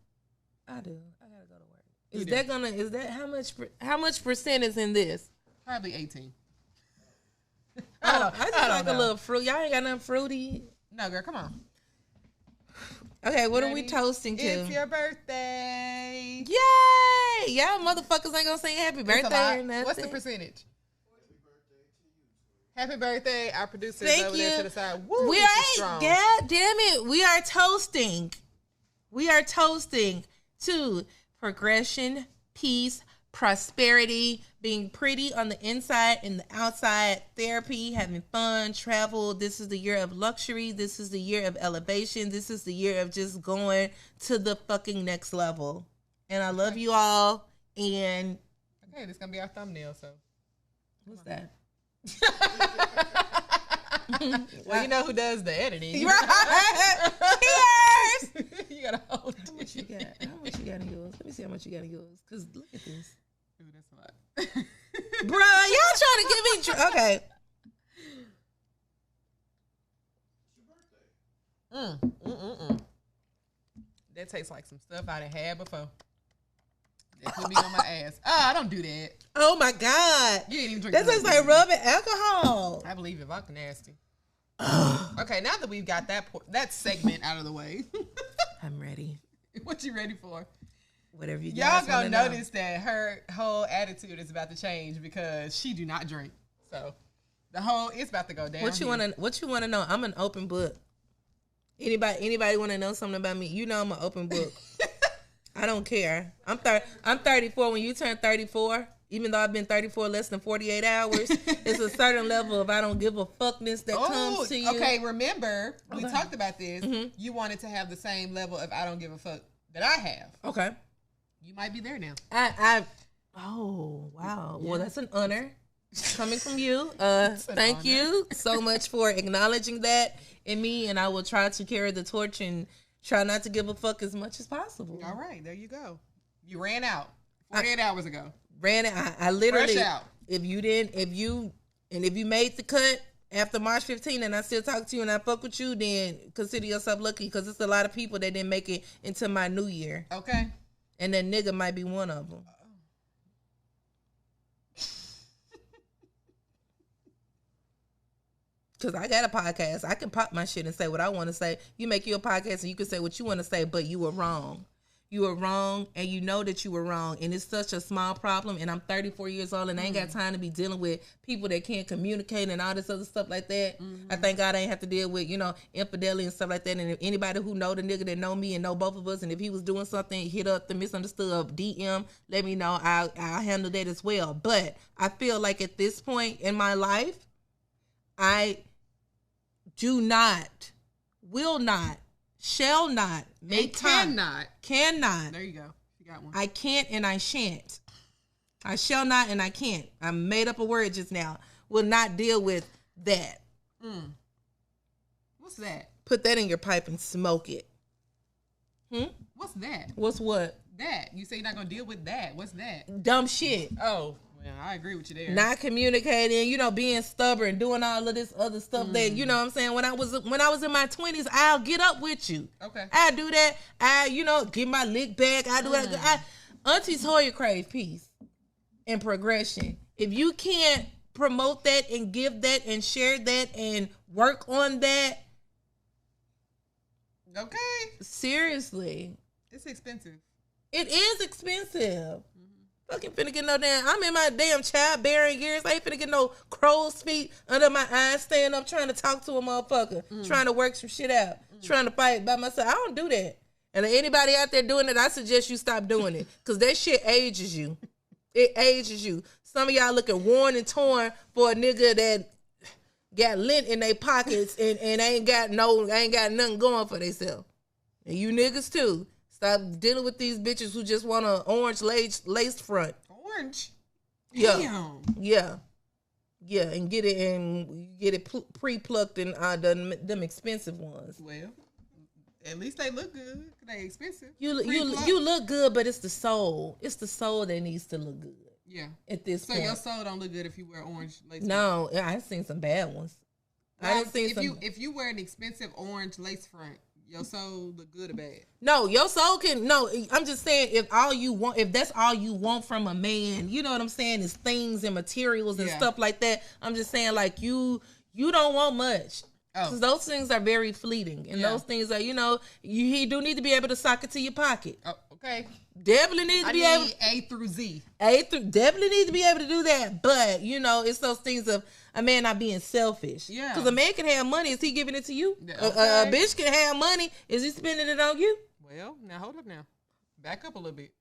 S2: I do. I gotta go to work. Is that how much percent is in this?
S1: Probably 18.
S2: I just like a little fruit. Y'all ain't got nothing fruity.
S1: No, girl, come on.
S2: Okay, what are we toasting to?
S1: It's your birthday.
S2: Yay! Y'all motherfuckers ain't gonna sing happy birthday or nothing.
S1: What's the percentage? Happy birthday, our producer
S2: Thank
S1: over
S2: you.
S1: there to the side. Woo,
S2: We are, god damn it, we are toasting. We are toasting to progression, peace, prosperity, being pretty on the inside and the outside, therapy, having fun, travel. This is the year of luxury. This is the year of elevation. This is the year of just going to the fucking next level. And I love you all. And
S1: okay, this is gonna be our thumbnail. So
S2: what's that?
S1: Well, you know who does the editing.
S2: Right. Cheers.
S1: You gotta hold
S2: How much you got? How much you got in yours? Let me see how much you got in yours. Cause look at this.
S1: Ooh, that's a lot.
S2: Bruh, y'all trying to give me okay.
S1: That tastes like some stuff I done had before. That put me on my ass. I don't do that.
S2: Oh my god.
S1: You didn't even drink
S2: that. Tastes like rubbing alcohol.
S1: I believe it. Vodka nasty. Okay, now that we've got that segment out of the way,
S2: I'm ready.
S1: What you ready for?
S2: Whatever you
S1: guys
S2: gonna
S1: notice that her whole attitude is about to change because she do not drink. So it's about to go down.
S2: What you wanna know? I'm an open book. Anybody wanna know something about me? You know I'm an open book. I don't care. I'm 34. When you turn 34, even though I've been 34 less than 48 hours, it's a certain level of I don't give a fuckness that comes to you.
S1: Okay, remember, we talked about this. Mm-hmm. You wanted to have the same level of I don't give a fuck that I have.
S2: Okay.
S1: You might be there now.
S2: Oh, wow. Yeah. Well, that's an honor coming from you. Thank you so much for acknowledging that in me, and I will try to carry the torch and try not to give a fuck as much as possible.
S1: All right, there you go. You ran out 48 hours ago.
S2: I literally,
S1: fresh out.
S2: If you made the cut after March 15 and I still talk to you and I fuck with you, then consider yourself lucky because it's a lot of people that didn't make it into my new year.
S1: Okay.
S2: And that nigga might be one of them. Because I got a podcast. I can pop my shit and say what I want to say. You make your podcast and you can say what you want to say, but you were wrong. You were wrong, and you know that you were wrong. And it's such a small problem, and I'm 34 years old, and I ain't got time to be dealing with people that can't communicate and all this other stuff like that. Mm-hmm. I thank God I ain't have to deal with, infidelity and stuff like that. And if anybody who know the nigga that know me and know both of us, and if he was doing something, hit up the misunderstood DM, let me know. I'll handle that as well. But I feel like at this point in my life, I do not, will not, shall not make time. Cannot.
S1: There you go. You got one.
S2: I can't and I shan't. I shall not and I can't. I made up a word just now. Will not deal with that.
S1: What's that?
S2: Put that in your pipe and smoke it.
S1: What's that?
S2: What's what?
S1: That. You say you're not going to deal with that. What's that?
S2: Dumb shit.
S1: Oh, well, I agree with you there.
S2: Not communicating, being stubborn, doing all of this other stuff that, you know what I'm saying? When I was in my 20s, I'll get up with you.
S1: Okay.
S2: I do that. I, get my lick back. I do that. Auntie Toya crave peace and progression. If you can't promote that and give that and share that and work on that.
S1: Okay.
S2: Seriously.
S1: It's expensive.
S2: It is expensive. Fucking finna get no damn. I'm in my damn childbearing years. I ain't finna get no crow's feet under my eyes, staying up trying to talk to a motherfucker, trying to work some shit out. trying to fight by myself. I don't do that. And anybody out there doing it, I suggest you stop doing it because that shit ages you. It ages you. Some of y'all looking worn and torn for a nigga that got lint in their pockets and ain't got nothing going for themselves. And you niggas too. Stop dealing with these bitches who just want an orange lace front.
S1: Orange?
S2: Yeah.
S1: Damn.
S2: Yeah. Yeah, and get it pre-plucked and them expensive ones.
S1: Well, at least they look good. They expensive.
S2: You look good, but it's the soul. It's the soul that needs to look good.
S1: Yeah.
S2: At this point.
S1: So your soul don't look good if you wear orange lace.
S2: No, I've seen some bad ones.
S1: Well, if you wear an expensive orange lace front, your soul look good or bad?
S2: No, your soul can. No, I'm just saying if that's all you want from a man, you know what I'm saying, is things and materials and stuff like that. I'm just saying like you don't want much. Because those things are very fleeting. And those things are, he do need to be able to sock it to your pocket.
S1: Oh, okay.
S2: Definitely need to be able
S1: A through Z.
S2: Definitely need to be able to do that. But, it's those things of a man not being selfish.
S1: Yeah.
S2: Because a man can have money. Is he giving it to you?
S1: Okay.
S2: A bitch can have money. Is he spending it on you?
S1: Well, now hold up now. Back up a little bit.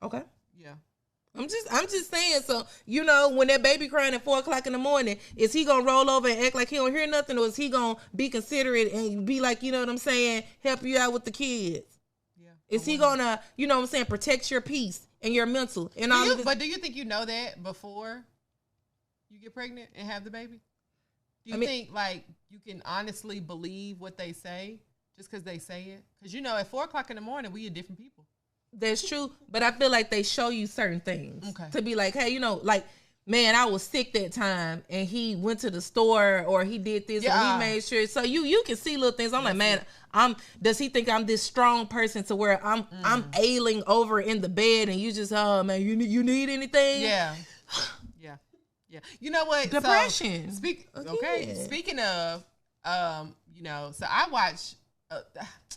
S2: Okay.
S1: Yeah.
S2: I'm just saying. So, when that baby crying at 4:00 in the morning, is he going to roll over and act like he don't hear nothing? Or is he going to be considerate and be like, you know what I'm saying, help you out with the kids? Yeah. Is he going to, protect your peace and your mental and all of this?
S1: But do you think you know that before you get pregnant and have the baby? Do you think, like, you can honestly believe what they say just because they say it? Because, at 4:00 in the morning, we are different people.
S2: That's true, but I feel like they show you certain things to be like, hey, man, I was sick that time, and he went to the store, or he did this, or he made sure. So you can see little things. I'm like, man, does he think I'm this strong person to where I'm ailing over in the bed, and you just, oh man, you need anything?
S1: Yeah, yeah. You know what?
S2: Depression.
S1: So, Speaking of, so I watch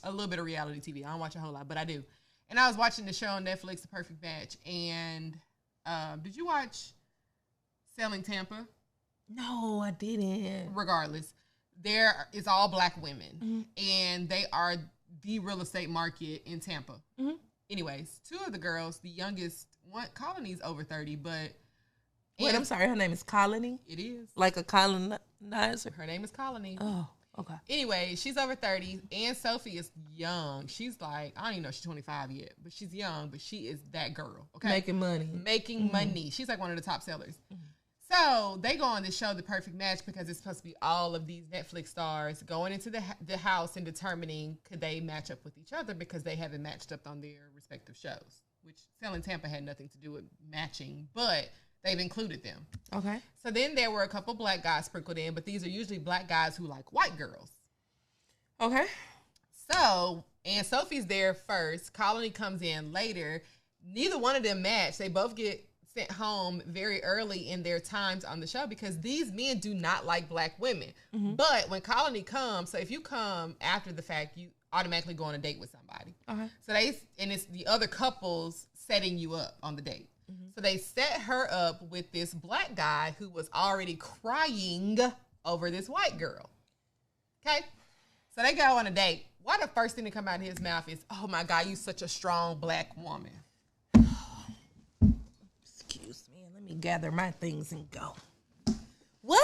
S1: a little bit of reality TV. I don't watch a whole lot, but I do. And I was watching the show on Netflix, The Perfect Match. And did you watch Selling Tampa?
S2: No, I didn't.
S1: Regardless, it's all black women. And they are the real estate market in Tampa. Anyways, two of the girls, the youngest one, Colony's over 30, but...
S2: Wait, I'm sorry, her name is Colony?
S1: It is.
S2: Like a colonizer?
S1: Her name is Colony.
S2: Oh. Okay.
S1: Anyway, she's over 30, and Sophie is young. She's like, I don't even know if she's 25 yet, but she's young, but she is that girl. Okay.
S2: Making money.
S1: She's like one of the top sellers. So they go on this show, The Perfect Match, because it's supposed to be all of these Netflix stars going into the house and determining could they match up with each other because they haven't matched up on their respective shows, which Selling Tampa had nothing to do with matching, but they've included them. Okay. So then there were a couple black guys sprinkled in, but these are usually black guys who like white girls. Okay. So, and Sophie's there first. Colony comes in later. Neither one of them match. They both get sent home very early in their times on the show because these men do not like black women. But when Colony comes, so if you come after the fact, you automatically go on a date with somebody. So and it's the other couples setting you up on the date. So they set her up with this black guy who was already crying over this white girl. Okay? So they go on a date. Why the first thing that come out of his mouth is, oh my God, you such a strong black woman.
S2: Excuse me. Let me gather my things and go. What?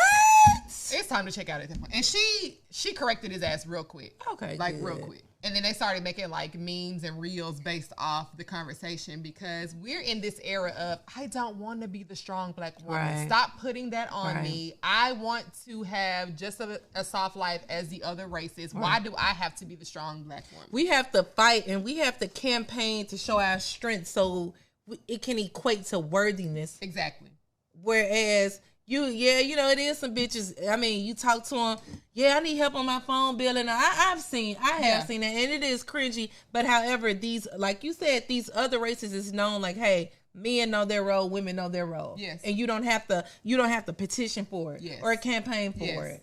S1: It's time to check out at that point. And she corrected his ass real quick.
S2: Okay,
S1: like real quick. And then they started making like memes and reels based off the conversation because we're in this era of, I don't want to be the strong black woman. Right. Stop putting that on me. I want to have just a soft life as the other races. Right. Why do I have to be the strong black woman?
S2: We have to fight and we have to campaign to show our strength so it can equate to worthiness.
S1: Exactly.
S2: Whereas... it is some bitches. I mean, you talk to them. Yeah, I need help on my phone bill, and I have seen that, and it is cringy. But however, these, like you said, these other races is known like, hey, men know their role, women know their role. Yes, and you don't have to petition for it or campaign for it.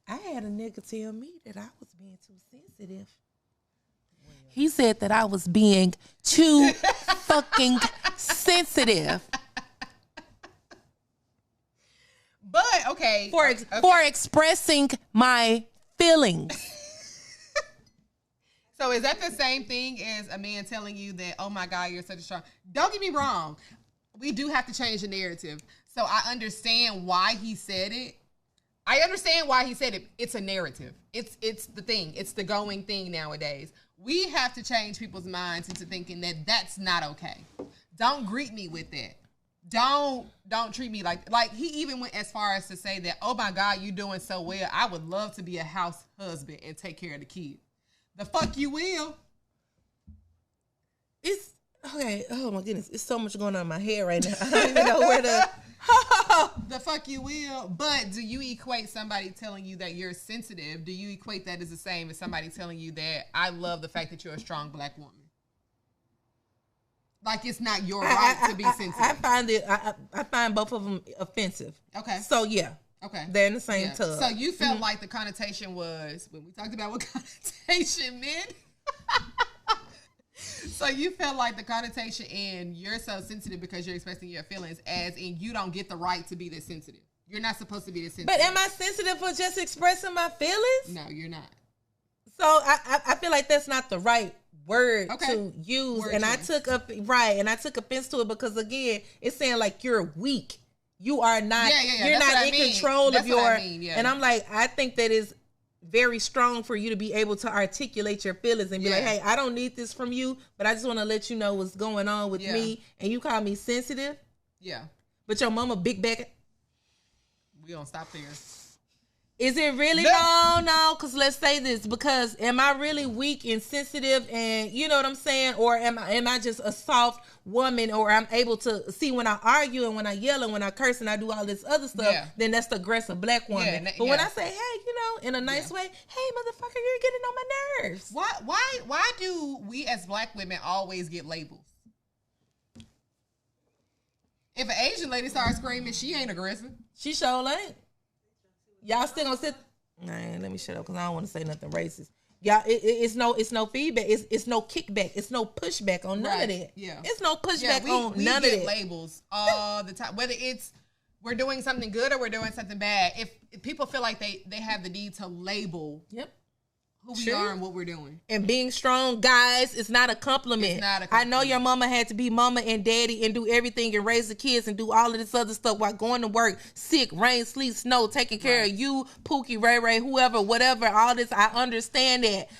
S2: I had a nigga tell me that I was being too sensitive. He said that I was being too fucking sensitive.
S1: But okay,
S2: for expressing my feelings.
S1: So is that the same thing as a man telling you that, oh my God, you're such a strong... Don't get me wrong. We do have to change the narrative. So I understand why he said it. I understand why he said it. It's a narrative. It's the thing. It's the going thing nowadays. We have to change people's minds into thinking that that's not okay. Don't greet me with that. Don't treat me like he even went as far as to say that, oh my God, you doing so well. I would love to be a house husband and take care of the kids. The fuck you will.
S2: It's okay. Oh my goodness. It's so much going on in my head right now. I don't even know where to.
S1: The fuck you will. But do you equate somebody telling you that you're sensitive? Do you equate that as the same as somebody telling you that I love the fact that you're a strong black woman? Like it's not your right to be sensitive.
S2: I find both of them offensive.
S1: Okay.
S2: So yeah.
S1: Okay.
S2: They're in the same tub.
S1: So you felt like the connotation was, when we talked about what connotation meant. So you felt like the connotation in you're so sensitive because you're expressing your feelings, as in you don't get the right to be this sensitive. You're not supposed to be this sensitive.
S2: But am I sensitive for just expressing my feelings?
S1: No, you're not.
S2: So I feel like that's not the right word to use.
S1: Word
S2: and
S1: choice.
S2: I took offense to it because again, it's saying like you're weak. You are not, you're not in control of your, and I'm like, I think that is very strong for you to be able to articulate your feelings and be like, hey, I don't need this from you, but I just want to let you know what's going on with me. And you call me sensitive. Yeah. But your mama big back.
S1: We don't stop there.
S2: Is it really? No, because let's say this, because am I really weak and sensitive and you know what I'm saying? Or am I just a soft woman, or I'm able to see when I argue and when I yell and when I curse and I do all this other stuff, then that's the aggressive black woman. But when I say, hey, you know, in a nice way, hey, motherfucker, you're getting on my nerves.
S1: Why do we as black women always get labels? If an Asian lady starts screaming, she ain't aggressive.
S2: She sure ain't. Y'all still gonna sit? Nah, let me shut up because I don't want to say nothing racist. Y'all, it's no feedback. It's no kickback. It's no pushback on none of that. Yeah, it's no pushback on none of that. We get
S1: labels all the time, whether it's we're doing something good or we're doing something bad. If people feel like they have the need to label, who we are and what we're doing.
S2: And being strong, guys, it's not a compliment.
S1: It's not a compliment.
S2: I know your mama had to be mama and daddy and do everything and raise the kids and do all of this other stuff while going to work, sick, rain, sleet, snow, taking care of you, Pookie, Ray Ray, whoever, whatever, all this. I understand that.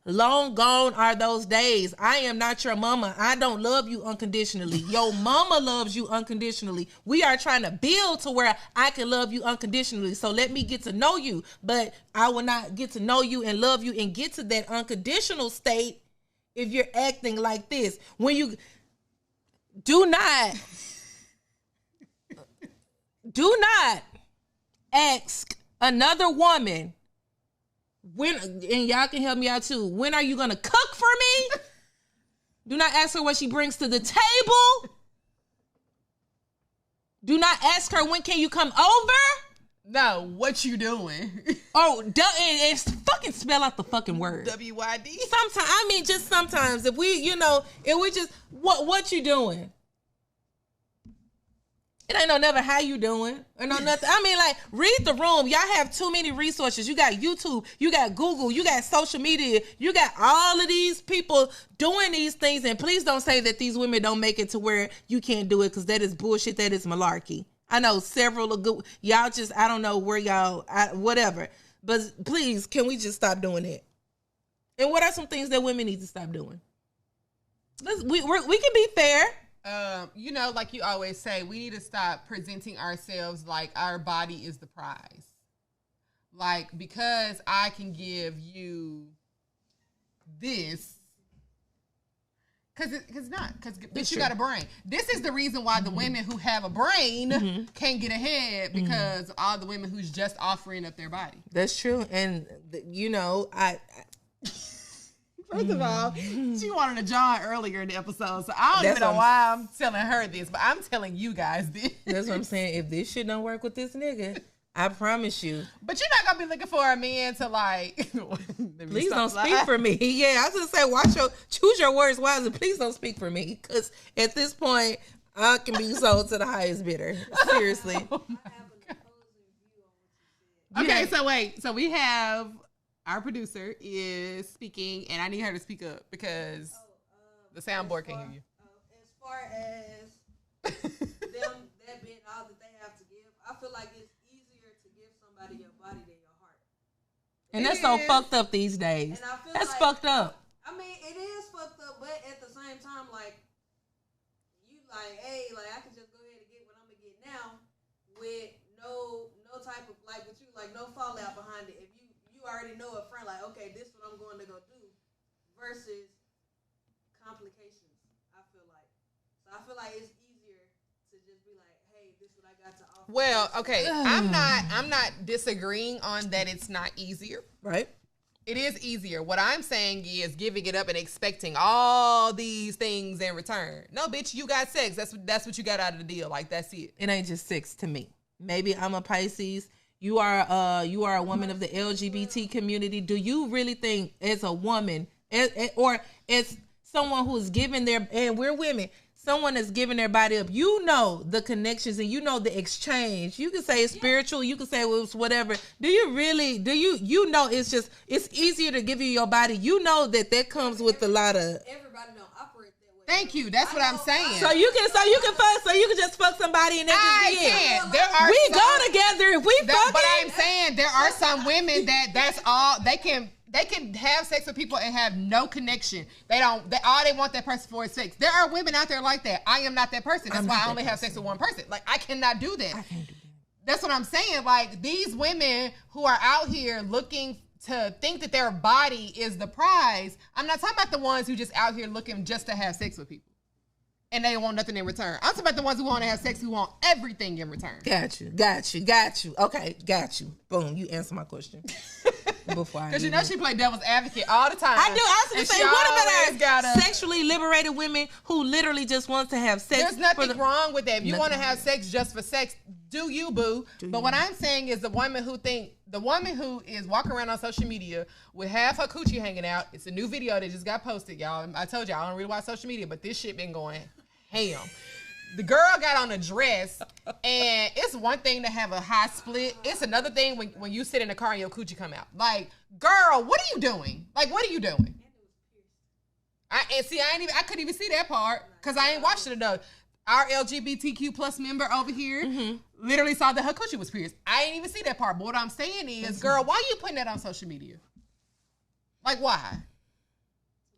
S2: Long gone are those days. I am not your mama. I don't love you unconditionally. Your mama loves you unconditionally. We are trying to build to where I can love you unconditionally. So let me get to know you. But I will not get to know you and love you and get to that unconditional state if you're acting like this. When you do not ask another woman, when, and y'all can help me out too, when are you gonna cook for me? Do not ask her what she brings to the table. Do not ask her when can you come over.
S1: No, what you doing?
S2: And fucking spell out the fucking word.
S1: WYD.
S2: Sometimes if we just what you doing? It ain't never how you doing or no nothing. I mean, like, read the room. Y'all have too many resources. You got YouTube, you got Google, you got social media, you got all of these people doing these things. And please don't say that these women don't make it to where you can't do it, because that is bullshit. That is malarkey. I know several of good y'all just, I don't know where whatever. But please, can we just stop doing it? And what are some things that women need to stop doing? We can be fair.
S1: Like you always say, we need to stop presenting ourselves like our body is the prize. Like, because I can give you this, because bitch, you got a brain. This is the reason why the women who have a brain can't get ahead, because all the women who's just offering up their body.
S2: That's true. And,
S1: First of all, she wanted a John earlier in the episode, so I don't even know why I'm telling her this, but I'm telling you guys this.
S2: That's what I'm saying. If this shit don't work with this nigga, I promise you.
S1: But you're not gonna be looking for a man to like.
S2: Please don't speak for me. Yeah, I was gonna say, choose your words wisely. Please don't speak for me, because at this point, I can be sold to the highest bidder. Seriously.
S1: Okay, so wait. So we have our producer is speaking, and I need her to speak up because the soundboard can't hear you.
S5: As far as them that being all that they have to give, I feel like it's easier to give somebody your body than your heart.
S2: And that's so fucked up these days.
S5: And I feel
S2: that's
S5: like,
S2: fucked up.
S5: I mean, it is fucked up, but at the same time, like, you like, hey, like, I can just go ahead and get what I'm gonna get now with no type of, like, with you, like, no fallout behind it. If you already know up front, like, okay, this is what I'm going to go do, versus complications. I feel like it's easier to just be like, hey, this is what I got to offer.
S1: Well, okay, I'm not disagreeing on that. It's not easier,
S2: right?
S1: It is easier. What I'm saying is giving it up and expecting all these things in return. No, bitch, you got sex. That's what you got out of the deal. Like, that's it.
S2: It ain't just sex to me. Maybe I'm a Pisces. You are a woman of the LGBT community. Do you really think, as a woman, or as someone who's giving and we're women, someone that's giving their body up, you know the connections and you know the exchange. You can say it's spiritual, you can say it was whatever. Do you really, you know it's easier to give you your body. You know that comes with a lot of...
S5: Everybody don't operate that way.
S1: Thank you. That's what I'm saying.
S2: So you can just fuck somebody and that just be
S1: can't.
S2: it. We go together if we fuck.
S1: But I'm saying there are some women that's all they can have sex with people and have no connection. All they want that person for is sex. There are women out there like that. I am not that person. That's why I only have sex with one person. Like, I cannot do that. I can't do that. That's what I'm saying. Like, these women who are out here looking to think that their body is the prize. I'm not talking about the ones who just out here looking just to have sex with people and they want nothing in return. I'm talking about the ones who want to have sex who want everything in return.
S2: Got you. Okay, got you. Boom, you answer my question. Because
S1: you know she played devil's advocate all the time.
S2: I do. I was going to say, what about our sexually liberated women who literally just wants to have sex?
S1: There's nothing wrong with that. If you want to have sex just for sex, do you, boo? But what I'm saying is the woman who is walking around on social media with half her coochie hanging out. It's a new video that just got posted, y'all. I told y'all I don't really watch social media, but this shit been going ham. The girl got on a dress, and it's one thing to have a high split. It's another thing when you sit in the car and your coochie come out. Like, girl, what are you doing? Like, what are you doing? I couldn't even see that part because I ain't watched it enough. Our LGBTQ plus member over here literally saw that her coochie was pierced. I ain't even see that part. But what I'm saying is, girl, why are you putting that on social media? Like, why?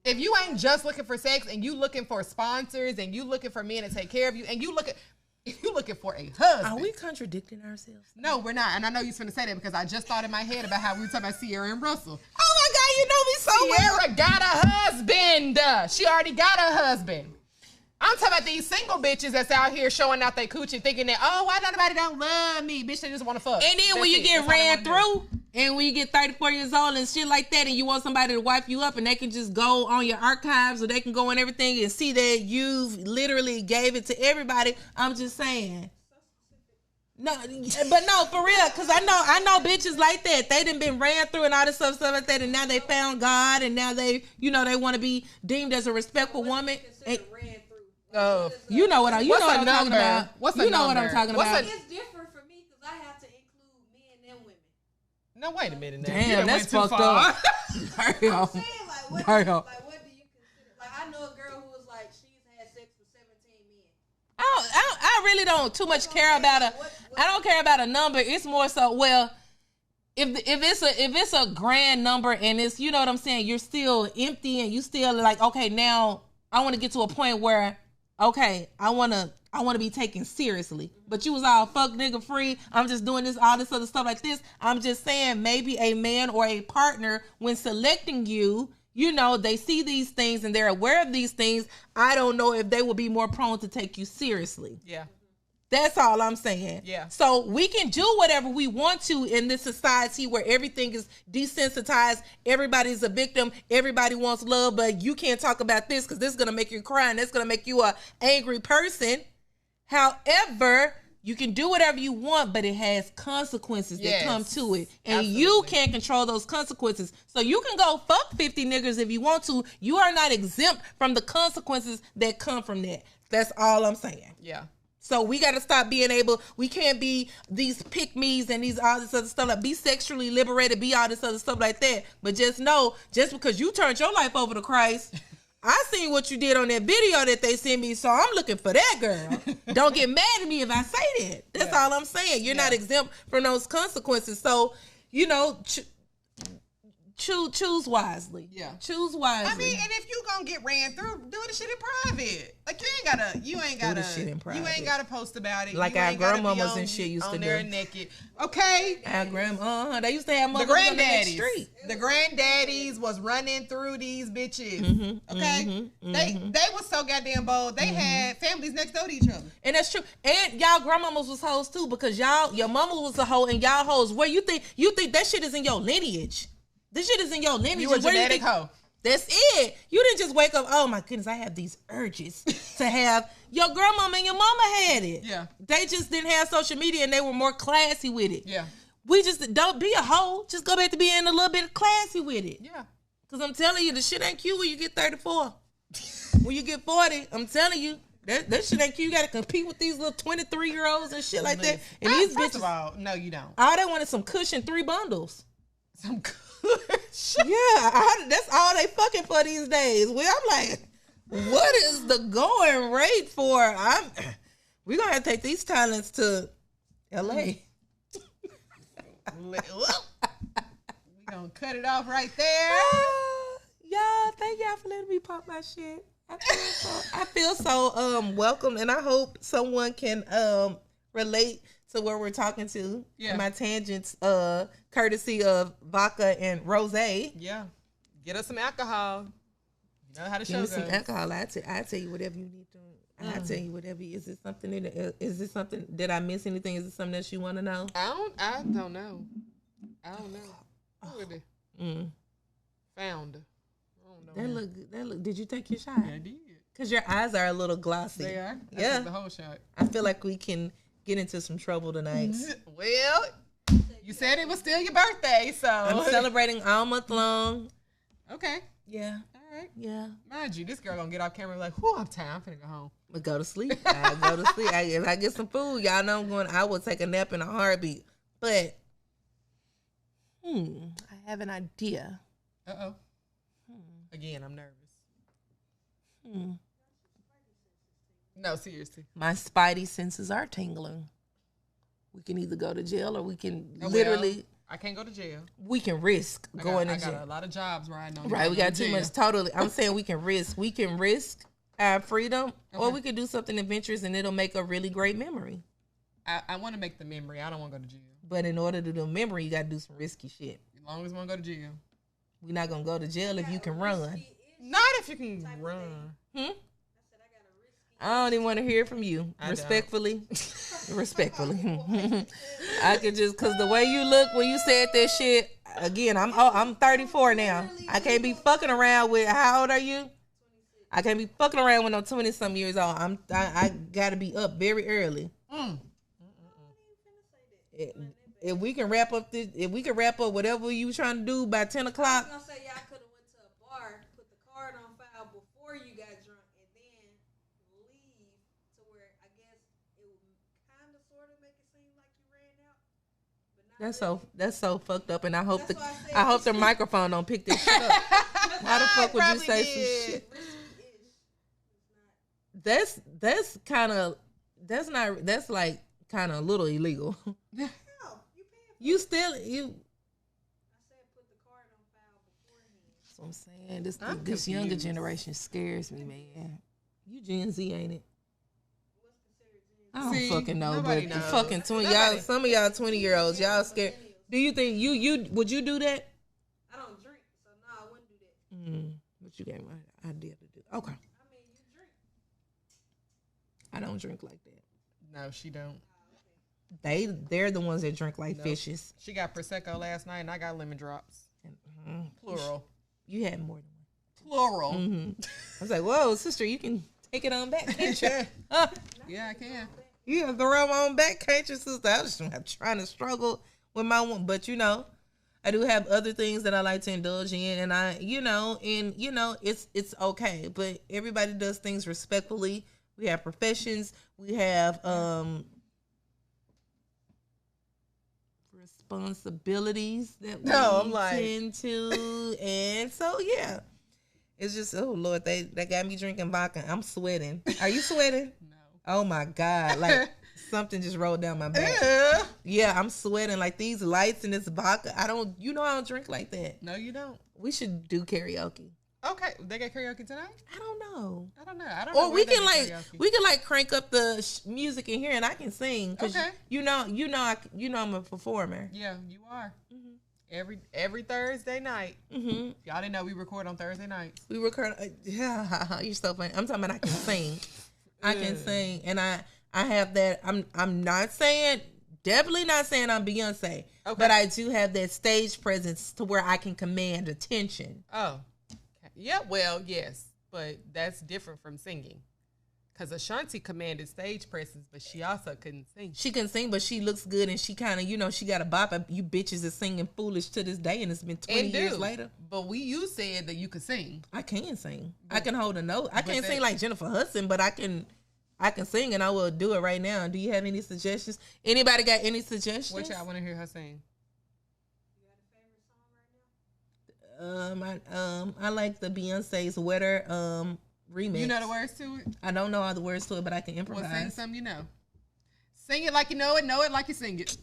S1: If you ain't just looking for sex and you looking for sponsors and you looking for men to take care of you and if you looking for a husband.
S2: Are we contradicting ourselves?
S1: No, we're not. And I know you're going to say that because I just thought in my head about how we were talking about Sierra and Russell.
S2: Oh my God, you know me so well.
S1: Sierra got a husband. She already got a husband. I'm talking about these single bitches that's out here showing out their coochie thinking that, oh, why nobody don't love me? Bitch, they just want to fuck.
S2: And then when you get ran through and when you get 34 years old and shit like that and you want somebody to wipe you up and they can just go on your archives or they can go on everything and see that you've literally gave it to everybody, I'm just saying. No, but no, for real, because I know bitches like that. They done been ran through and all this stuff like that and now they found God and now they want to be deemed as a respectful woman. You know what I'm talking about. What I'm talking about.
S5: It's different for me because I have to include men and women.
S1: No, wait a minute.
S2: Damn, that's fucked up.
S5: I'm saying, like, what do you consider? Like, I know a girl who was like, she's had sex with 17 men.
S2: I really don't too much care about I don't care about a number. It's more so, well, if it's a grand number and it's, you know what I'm saying, you're still empty and you still like, okay, now I want to get to a point where, okay, I want to be taken seriously. But you was all fuck nigga free. I'm just doing this, all this other stuff like this. I'm just saying maybe a man or a partner, when selecting you, you know, they see these things and they're aware of these things. I don't know if they will be more prone to take you seriously.
S1: Yeah.
S2: That's all I'm saying.
S1: Yeah.
S2: So we can do whatever we want to in this society where everything is desensitized. Everybody's a victim. Everybody wants love, but you can't talk about this because this is going to make you cry and that's going to make you an angry person. However, you can do whatever you want, but it has consequences that come to it. And you can't control those consequences. So you can go fuck 50 niggas if you want to. You are not exempt from the consequences that come from that. That's all I'm saying.
S1: Yeah.
S2: So we got to stop being able, we can't be these pick-me's and these all this other stuff, like be sexually liberated, be all this other stuff like that. But just know, just because you turned your life over to Christ, I seen what you did on that video that they sent me, so I'm looking for that girl. Don't get mad at me if I say that. That's all I'm saying. You're not exempt from those consequences. So, you know, choose wisely.
S1: Yeah.
S2: Choose wisely.
S1: I mean, and if you gonna get ran through, do the shit in private. Like you ain't gotta
S2: the shit in private.
S1: You ain't gotta post about it.
S2: Like
S1: you
S2: our
S1: ain't gotta be
S2: grandmamas and shit used to
S1: on
S2: do.
S1: there naked. Okay.
S2: Our they used to have
S1: The
S2: mothers on the
S1: granddaddies.
S2: street.
S1: The granddaddies was running through these bitches. Okay. They was so goddamn bold. They had families next door to each other.
S2: And that's true. And y'all grandmamas was hoes too, because your mama was a hoe and y'all hoes. Where you think that shit is in your lineage? This shit is in your lineage.
S1: You a genetic hoe.
S2: That's it. You didn't just wake up, oh my goodness, I have these urges to have. Your grandmama and your mama had it.
S1: Yeah.
S2: They just didn't have social media and they were more classy with it.
S1: Yeah.
S2: We just don't be a hoe. Just go back to being a little bit classy with it.
S1: Yeah.
S2: Because I'm telling you, the shit ain't cute when you get 34. When you get 40, I'm telling you, that shit ain't cute. You got to compete with these little 23-year-olds and shit like that. And these
S1: First
S2: bitches,
S1: of all, no, you don't.
S2: all they wanted some cushion 3 bundles.
S1: Some good
S2: Yeah, that's all they fucking for these days. Well, I'm like, what is the going rate for? We're going to have to take these talents to L.A.
S1: We gonna cut it off right there.
S2: Y'all, thank y'all for letting me pop my shit. I feel so welcome, and I hope someone can relate to where we're talking to.
S1: Yeah.
S2: My tangents, courtesy of vodka and rosé.
S1: Yeah, get us some alcohol. You know how the show
S2: Give me
S1: goes.
S2: some alcohol. I tell you whatever you need to. I tell you whatever. Is this something? Is this something? Did I miss anything? Is it something that you want to know?
S1: I don't know. Who is it? Found. I don't know.
S2: That look. Did you take your shot?
S1: Yeah, I did.
S2: Cause your eyes are a little glossy.
S1: They are. I
S2: Yeah.
S1: took the whole shot.
S2: I feel like we can get into some trouble tonight.
S1: Well, you said it was still your birthday, so
S2: I'm celebrating all month long.
S1: Okay.
S2: Yeah.
S1: All right.
S2: Yeah.
S1: Mind you, this girl gonna get off camera and be like, whew, I'm tired. I'm finna go home.
S2: But go to sleep. I go to sleep. If I get some food, y'all know I will take a nap in a heartbeat. But I have an idea.
S1: Uh-oh. Again, I'm nervous. No, seriously.
S2: My spidey senses are tingling. We can either go to jail or we can
S1: Oh,
S2: literally.
S1: well, I can't go to jail.
S2: We can risk going to
S1: I got
S2: jail.
S1: a lot of jobs riding on.
S2: Right, we got too
S1: jail.
S2: much. Totally, I'm saying we can risk. We can risk our freedom, or we could do something adventurous, and it'll make a really great memory.
S1: I want to make the memory. I don't want to go to jail.
S2: But in order to do a memory, you got to do some risky shit.
S1: As long as I want to go to jail.
S2: We're not gonna go to jail if you can run.
S1: Not if you can run.
S2: I don't even want to hear from you. Respectfully. I could just, cause the way you look when you said that shit. Again, I'm 34 now. I can't be fucking around with. How old are you? I can't be fucking around when I'm 20-some years old. I gotta be up very early. If we can wrap up whatever you trying to do by 10 o'clock.
S5: I was gonna say y'all could have went to a bar, put the card on file before you got drunk, and then leave to where I guess it would kind of sort of make it seem like you ran out. But not
S2: That's so fucked up, and I hope
S5: That's why I said
S2: I hope the microphone don't pick this shit up. Why the fuck would you
S1: Probably
S2: say
S1: did.
S2: some shit?
S5: risky-ish.
S2: That's like kind of a little illegal.
S5: No, you paying for
S2: You still
S5: I said put the card on file beforehand.
S2: That's what I'm saying.
S1: I'm
S2: This younger
S1: confused.
S2: generation scares me, man. You Gen Z, ain't it?
S5: What's considered Gen Z?
S2: I don't
S1: See,
S2: fucking know,
S1: nobody
S2: but the
S1: knows.
S2: fucking 20 y'all,
S1: Nobody.
S2: some of y'all 20-year-olds, y'all scared. Do you think you would you do that?
S5: I don't drink, so no, I wouldn't do that.
S2: But you gave me an idea to do. Okay,
S5: I mean, you drink.
S2: I don't drink like that.
S1: No, she don't.
S2: They're the ones that drink like
S1: Nope.
S2: fishes.
S1: She got Prosecco last night, and I got lemon drops. Plural.
S2: You had more than
S1: Plural.
S2: one. I was like, whoa, sister, you can take it on back, can't you?
S1: Yeah, I can.
S2: You have to rub on back, can't you, sister? I was just trying to struggle with my one, but I do have other things that I like to indulge in, and it's okay. But everybody does things respectfully. We have professions. We have responsibilities that we tend to, and so yeah, it's just oh Lord, they got me drinking vodka. I'm sweating. Are you sweating?
S1: No.
S2: Oh my God, like something just rolled down my back. Yeah, I'm sweating. Like these lights and this vodka. I don't drink like that.
S1: No, you don't.
S2: We should do karaoke.
S1: Okay, they got karaoke tonight?
S2: I don't know.
S1: I don't know.
S2: Or we can like crank up the music in here and I can sing.
S1: Okay.
S2: You know I'm a performer.
S1: Yeah, you are. Mm-hmm. Every Thursday night. Mm-hmm. Y'all didn't know we record on Thursday nights.
S2: We record. Yeah, you're so funny. I'm talking about I can sing. I can sing, and I have that. I'm not saying. Definitely not saying I'm Beyonce, but I do have that stage presence to where I can command attention.
S1: Oh, yeah. Well, yes, but that's different from singing. Because Ashanti commanded stage presence, but she also couldn't sing.
S2: She can sing, but she looks good, and she kind of, she got a bop. You bitches is singing foolish to this day, and it's been 20 years later.
S1: But you said that you could sing.
S2: I can sing. I can hold a note. I can't sing like Jennifer Hudson, but I can sing, and I will do it right now. Do you have any suggestions? Anybody got any suggestions?
S1: What y'all want to hear her sing?
S5: You got a favorite song right now?
S2: I like the Beyonce's Wetter remix.
S1: You know the words to it?
S2: I don't know all the words to it, but I can improvise.
S1: Well, sing something you know. Sing it like you know it like you sing it.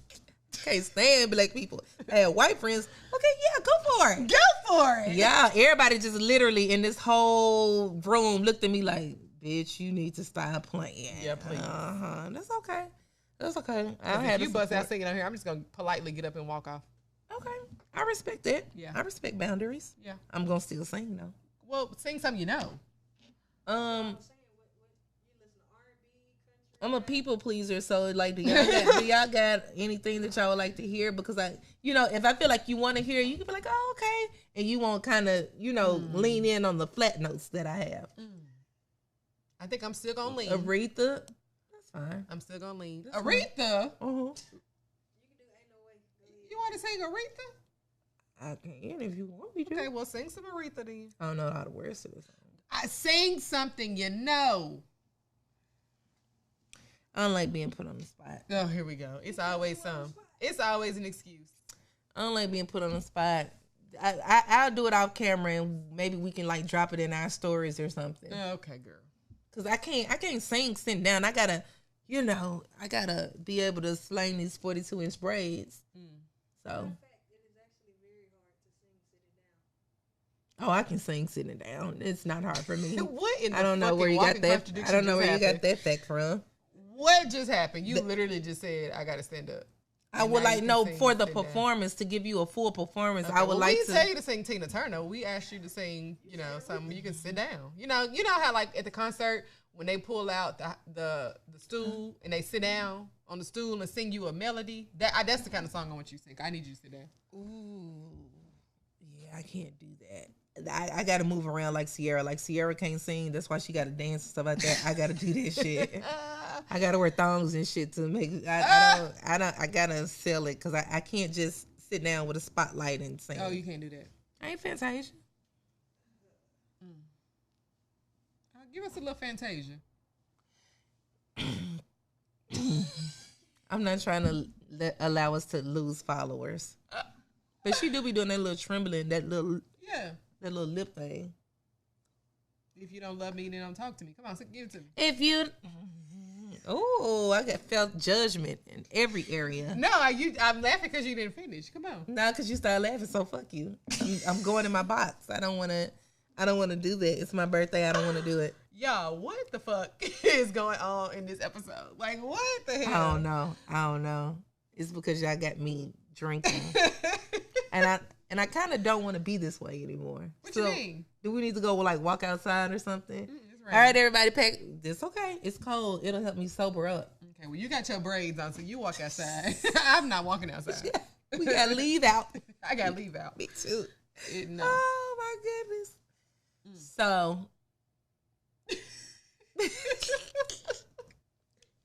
S2: Can't stand black people. I had white friends. Okay, yeah, go for it.
S1: Go for it.
S2: Yeah, everybody just literally in this whole room looked at me like, bitch, you need to stop playing.
S1: Yeah, please.
S2: That's okay. That's okay.
S1: If you bust out singing out here, I'm just going to politely get up and walk off.
S2: Okay. I respect that.
S1: Yeah.
S2: I respect boundaries.
S1: Yeah.
S2: I'm going to still sing, though.
S1: Well, sing something you know.
S2: I'm a people pleaser, so like, do y'all got anything that y'all would like to hear? Because if I feel like you want to hear, you can be like, oh, okay, and you won't kind of, lean in on the flat notes that I have.
S1: I think I'm still gonna lean.
S2: Aretha, that's fine.
S1: I'm still gonna lean.
S2: That's
S1: Aretha.
S2: Uh-huh.
S5: You can do Ain't No Way.
S1: You want to sing Aretha?
S2: I can if you want me to.
S1: Okay, well, sing some Aretha then.
S2: I don't know how the words to this song.
S1: I sing something you know.
S2: I don't like being put on the spot.
S1: Oh, here we go. It's always some. It's always an excuse.
S2: I don't like being put on the spot. I'll do it off camera and maybe we can like drop it in our stories or something.
S1: Okay, girl.
S2: Cause I can't sing sitting down. I gotta be able to slang these 42-inch braids. So. Oh, I can sing sitting down. It's not hard for me. I don't know where you got that. I don't know where you got that fact from.
S1: What just happened? You literally just said I gotta stand up.
S2: I would like for the performance to give you a full performance. Okay, I would like to.
S1: We tell you to sing Tina Turner. We asked you to sing, something you can sit down. You know how like at the concert when they pull out the stool and they sit down on the stool and sing you a melody. That's the kind of song I want you to sing. I need you to sit down.
S2: Ooh, yeah, I can't do that. I got to move around like Sierra. Like Sierra can't sing. That's why she got to dance and stuff like that. I got to do that shit. I got to wear thongs and shit to make. I gotta sell it because I can't just sit down with a spotlight and sing.
S1: Oh, you can't do that.
S2: I ain't Fantasia.
S1: Give us a little Fantasia.
S2: I'm not trying to allow us to lose followers, but she do be doing that little trembling, that little lip thing.
S1: If you don't love me, then don't talk to me. Come on, give it to me.
S2: If you, I felt judgment in every area.
S1: No, I'm laughing because you didn't finish. Come on.
S2: No, because you started laughing. So fuck you. I'm going in my box. I don't want to do that. It's my birthday. I don't want to do it.
S1: Y'all, what the fuck is going on in this episode? Like, what the hell?
S2: I don't know. It's because y'all got me drinking, and I kind of don't want to be this way anymore.
S1: What you mean?
S2: Do we need to go like walk outside or something? All right, everybody, pack. It's okay. It's cold. It'll help me sober up.
S1: Okay, well, you got your braids on, so you walk outside. I'm not walking outside.
S2: We got to leave out.
S1: I got to leave out.
S2: Me too.
S1: No.
S2: Oh, my goodness. So,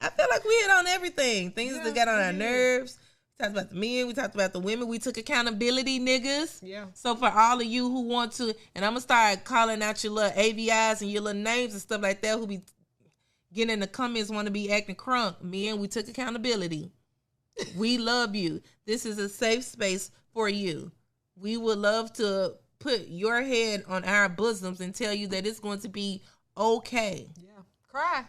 S2: I feel like we hit on everything. Things that got on our nerves. We talked about the men. We talked about the women. We took accountability, niggas.
S1: Yeah.
S2: So for all of you who want to, and I'm going to start calling out your little AVIs and your little names and stuff like that, who be, getting in the comments want to be acting crunk. Men, we took accountability. We love you. This is a safe space for you. We would love to put your head on our bosoms and tell you that it's going to be okay.
S1: Yeah. Cry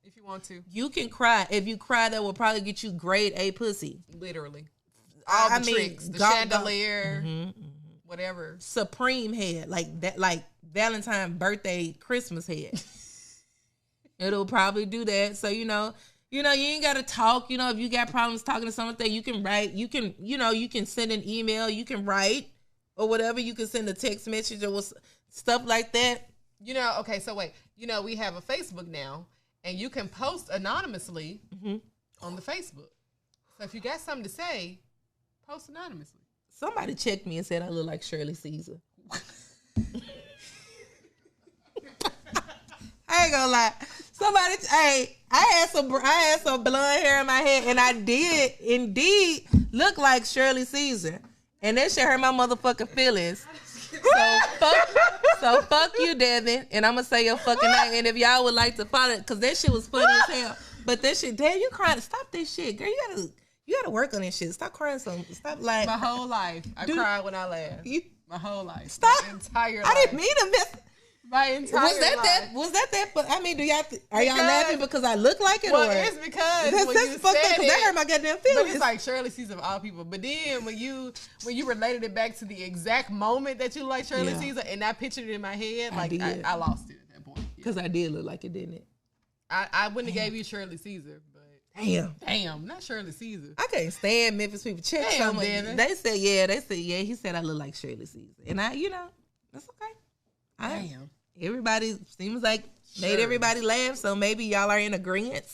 S1: if you want to.
S2: You can cry. If you cry, that will probably get you grade A pussy.
S1: Literally. All the tricks. The chandelier. Whatever.
S2: Supreme head. Like that, like Valentine's birthday, Christmas head. It'll probably do that. So, you ain't got to talk. If you got problems talking to someone, you can write. You can, you can send an email. You can write or whatever. You can send a text message or stuff like that.
S1: Okay, so wait. We have a Facebook now, and you can post anonymously on the Facebook. So if you got something to say, post anonymously.
S2: Somebody checked me and said I look like Shirley Caesar. I ain't gonna lie. I had some blonde hair in my head, and I did indeed look like Shirley Caesar, and that shit hurt my motherfucking feelings. So fuck you, Devin, and I'm gonna say your fucking name. And if y'all would like to follow it, cause that shit was funny as hell. But that shit, damn, you crying? Stop this shit, girl. You gotta work on this shit. Stop crying so. Stop like
S1: my whole life. I cried when I laughed. My whole life.
S2: Stop.
S1: My entire life.
S2: I didn't mean to miss.
S1: My entire life.
S2: Was that? But I mean, are y'all laughing because I look like it?
S1: Well,
S2: or?
S1: It's because when
S2: that's
S1: you
S2: fucked
S1: said
S2: up, because that hurt my goddamn feelings.
S1: But it's like Shirley Caesar of all people. But then when you related it back to the exact moment that you like Shirley Caesar, and I pictured it in my head, I lost it at that point.
S2: Because I did look like it, didn't it?
S1: I wouldn't have gave you Shirley Caesar, but damn, not Shirley Caesar.
S2: I can't stand Memphis people. Check something. They said he said I look like Shirley Caesar, and that's okay.
S1: Damn.
S2: Everybody seems like made everybody laugh, so maybe y'all are in agreement.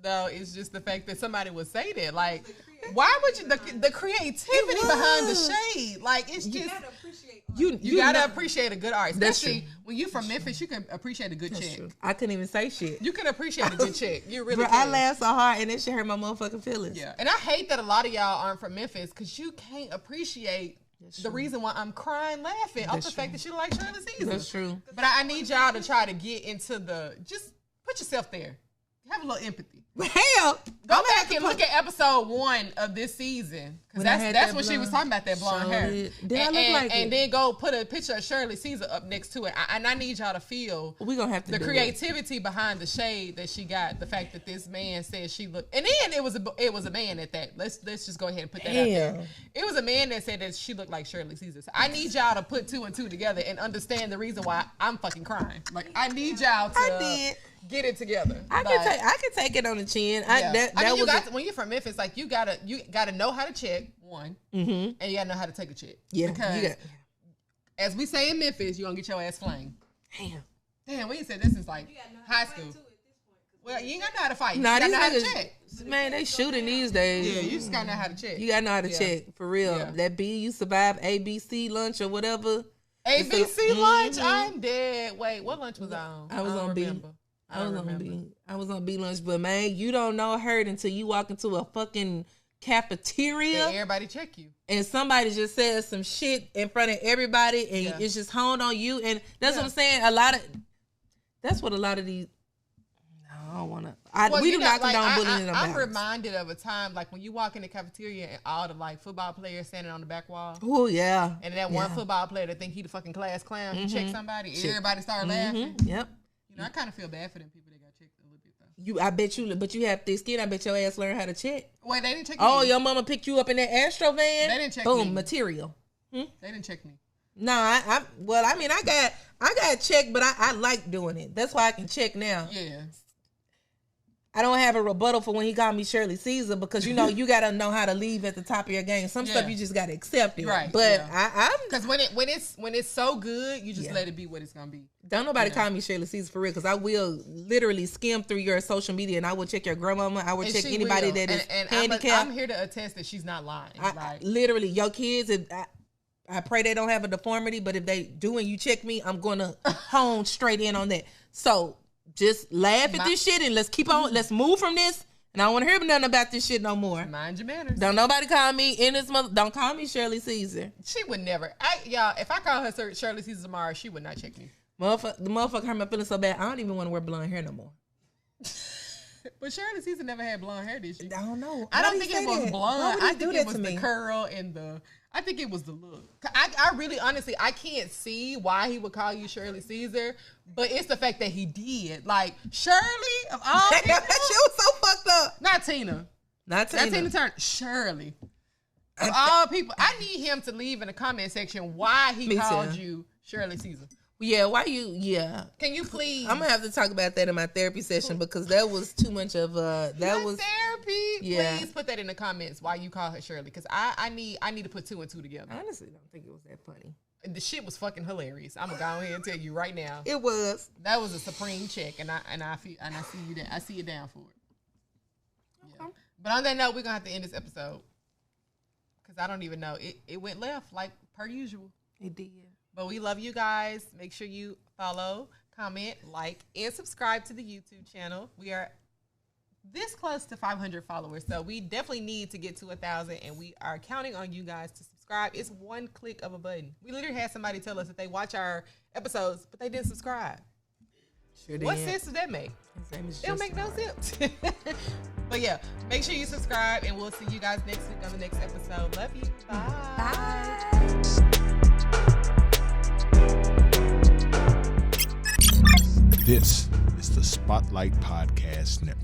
S1: No, it's just the fact that somebody would say that. Like, why would you? The creativity behind the shade, like it's just you gotta appreciate a good art, especially when you from Memphis. You can appreciate a good check.
S2: I couldn't even say shit.
S1: You can appreciate a good check. You really.
S2: I laughed so hard, and it should hurt my motherfucking feelings.
S1: Yeah, and I hate that a lot of y'all aren't from Memphis because you can't appreciate the reason why I'm crying laughing off the fact that you like Shirley Caesar.
S2: That's true.
S1: But I need y'all to try to get into just put yourself there. Have a little empathy.
S2: Hell,
S1: go back and look at episode 1 of this season, because that's when she was talking about that blonde hair.
S2: Did I look like it?
S1: And then go put a picture of Shirley Caesar up next to it. And I need y'all to feel
S2: we gonna have to
S1: the creativity behind the shade that she got. The fact that this man said she looked, and then it was a man at that. Let's just go ahead and put that out there. It was a man that said that she looked like Shirley Caesar. So I need y'all to put 2 and 2 together and understand the reason why I'm fucking crying. Like I need y'all to get it together.
S2: I can take it on the chin.
S1: When you're from Memphis, like you gotta know how to check one, and you gotta know how to take a check.
S2: Yeah,
S1: because as we say in Memphis, you gonna get your ass flamed. Damn, we said this is like high school. Well, you ain't gotta know how to fight. You gotta know how to check.
S2: Man, they shooting these days.
S1: Yeah, you just gotta know how to check.
S2: You gotta know how to check for real. Yeah. That B, you survive ABC lunch or whatever.
S1: ABC lunch. I'm dead. Wait, what lunch was I on?
S2: I was on B. I was on B lunch, but man, you don't know her until you walk into a fucking cafeteria.
S1: And everybody check you.
S2: And somebody just says some shit in front of everybody, and it's just honed on you. And that's what I'm saying. That's what a lot of these. I don't want to. We do not condone bullying.
S1: I'm reminded of a time like when you walk in the cafeteria and all the like football players standing on the back wall.
S2: Oh yeah.
S1: And that one football player that think he the fucking class clown, he check somebody, everybody start laughing.
S2: Yep.
S1: I kind of feel bad for them people that got checked a little bit though.
S2: I bet you, but you have thick skin. I bet your ass learned how to check.
S1: Wait, they didn't check
S2: me. Oh,
S1: your
S2: mama picked you up in that Astro van.
S1: They didn't check
S2: me.
S1: Boom,
S2: material.
S1: They didn't check me.
S2: No, I got checked, but I like doing it. That's why I can check now.
S1: Yeah.
S2: I don't have a rebuttal for when he called me Shirley Caesar because you gotta know how to leave at the top of your game. Some stuff you just gotta accept it.
S1: Right.
S2: But
S1: because when it's so good, you just let it be what it's gonna be.
S2: Don't nobody call me Shirley Caesar for real, because I will literally skim through your social media and I will check your grandmama. I will check anybody that is handicapped.
S1: I'm here to attest that she's not lying.
S2: Literally, your kids. I pray they don't have a deformity, but if they do and you check me, I'm gonna hone straight in on that. So. Just laugh at this shit and let's keep on. Let's move from this. And I don't want to hear nothing about this shit no more.
S1: Mind your manners.
S2: Don't nobody call me in this mother. Don't call me Shirley Caesar.
S1: She would never. Y'all, if I call her Shirley Caesar tomorrow, she would not check me.
S2: The motherfucker hurt my feelings so bad. I don't even want to wear blonde hair no more.
S1: But Shirley Caesar never had blonde hair, did she?
S2: I don't know.
S1: I don't think it was blonde. I think it was the
S2: me?
S1: curl and the. I think it was the look. I really, honestly, I can't see why he would call you Shirley Caesar, but it's the fact that he did. Like Shirley of all people,
S2: that shit was so fucked up.
S1: not Tina.
S2: Not Tina.
S1: Not Tina Turner. Shirley. Of all people, I need him to leave in the comment section why he called you Shirley Caesar.
S2: Yeah, why you? Yeah.
S1: Can you please?
S2: I'm gonna have to talk about that in my therapy session because that was too much of that was
S1: therapy.
S2: Yeah.
S1: Please put that in the comments why you call her Shirley, because I need to put 2 and 2 together.
S2: I honestly don't think it was that funny.
S1: The shit was fucking hilarious. I'm gonna go ahead and tell you right now.
S2: It was.
S1: That was a supreme check, and I see you that I see you down for it. Yeah. But on that note, we're gonna have to end this episode because I don't even know. It went left like per usual.
S2: It did.
S1: But we love you guys. Make sure you follow, comment, like, and subscribe to the YouTube channel. We are this close to 500 followers, so we definitely need to get to 1,000, and we are counting on you guys to subscribe. It's one click of a button. We literally had somebody tell us that they watch our episodes, but they didn't subscribe.
S2: Sure did.
S1: What sense does that make?
S2: His name is
S1: It'll make no sense. But yeah, make sure you subscribe, and we'll see you guys next week on the next episode. Love you. Bye.
S2: Bye.
S6: This is the Spotlight Podcast Network.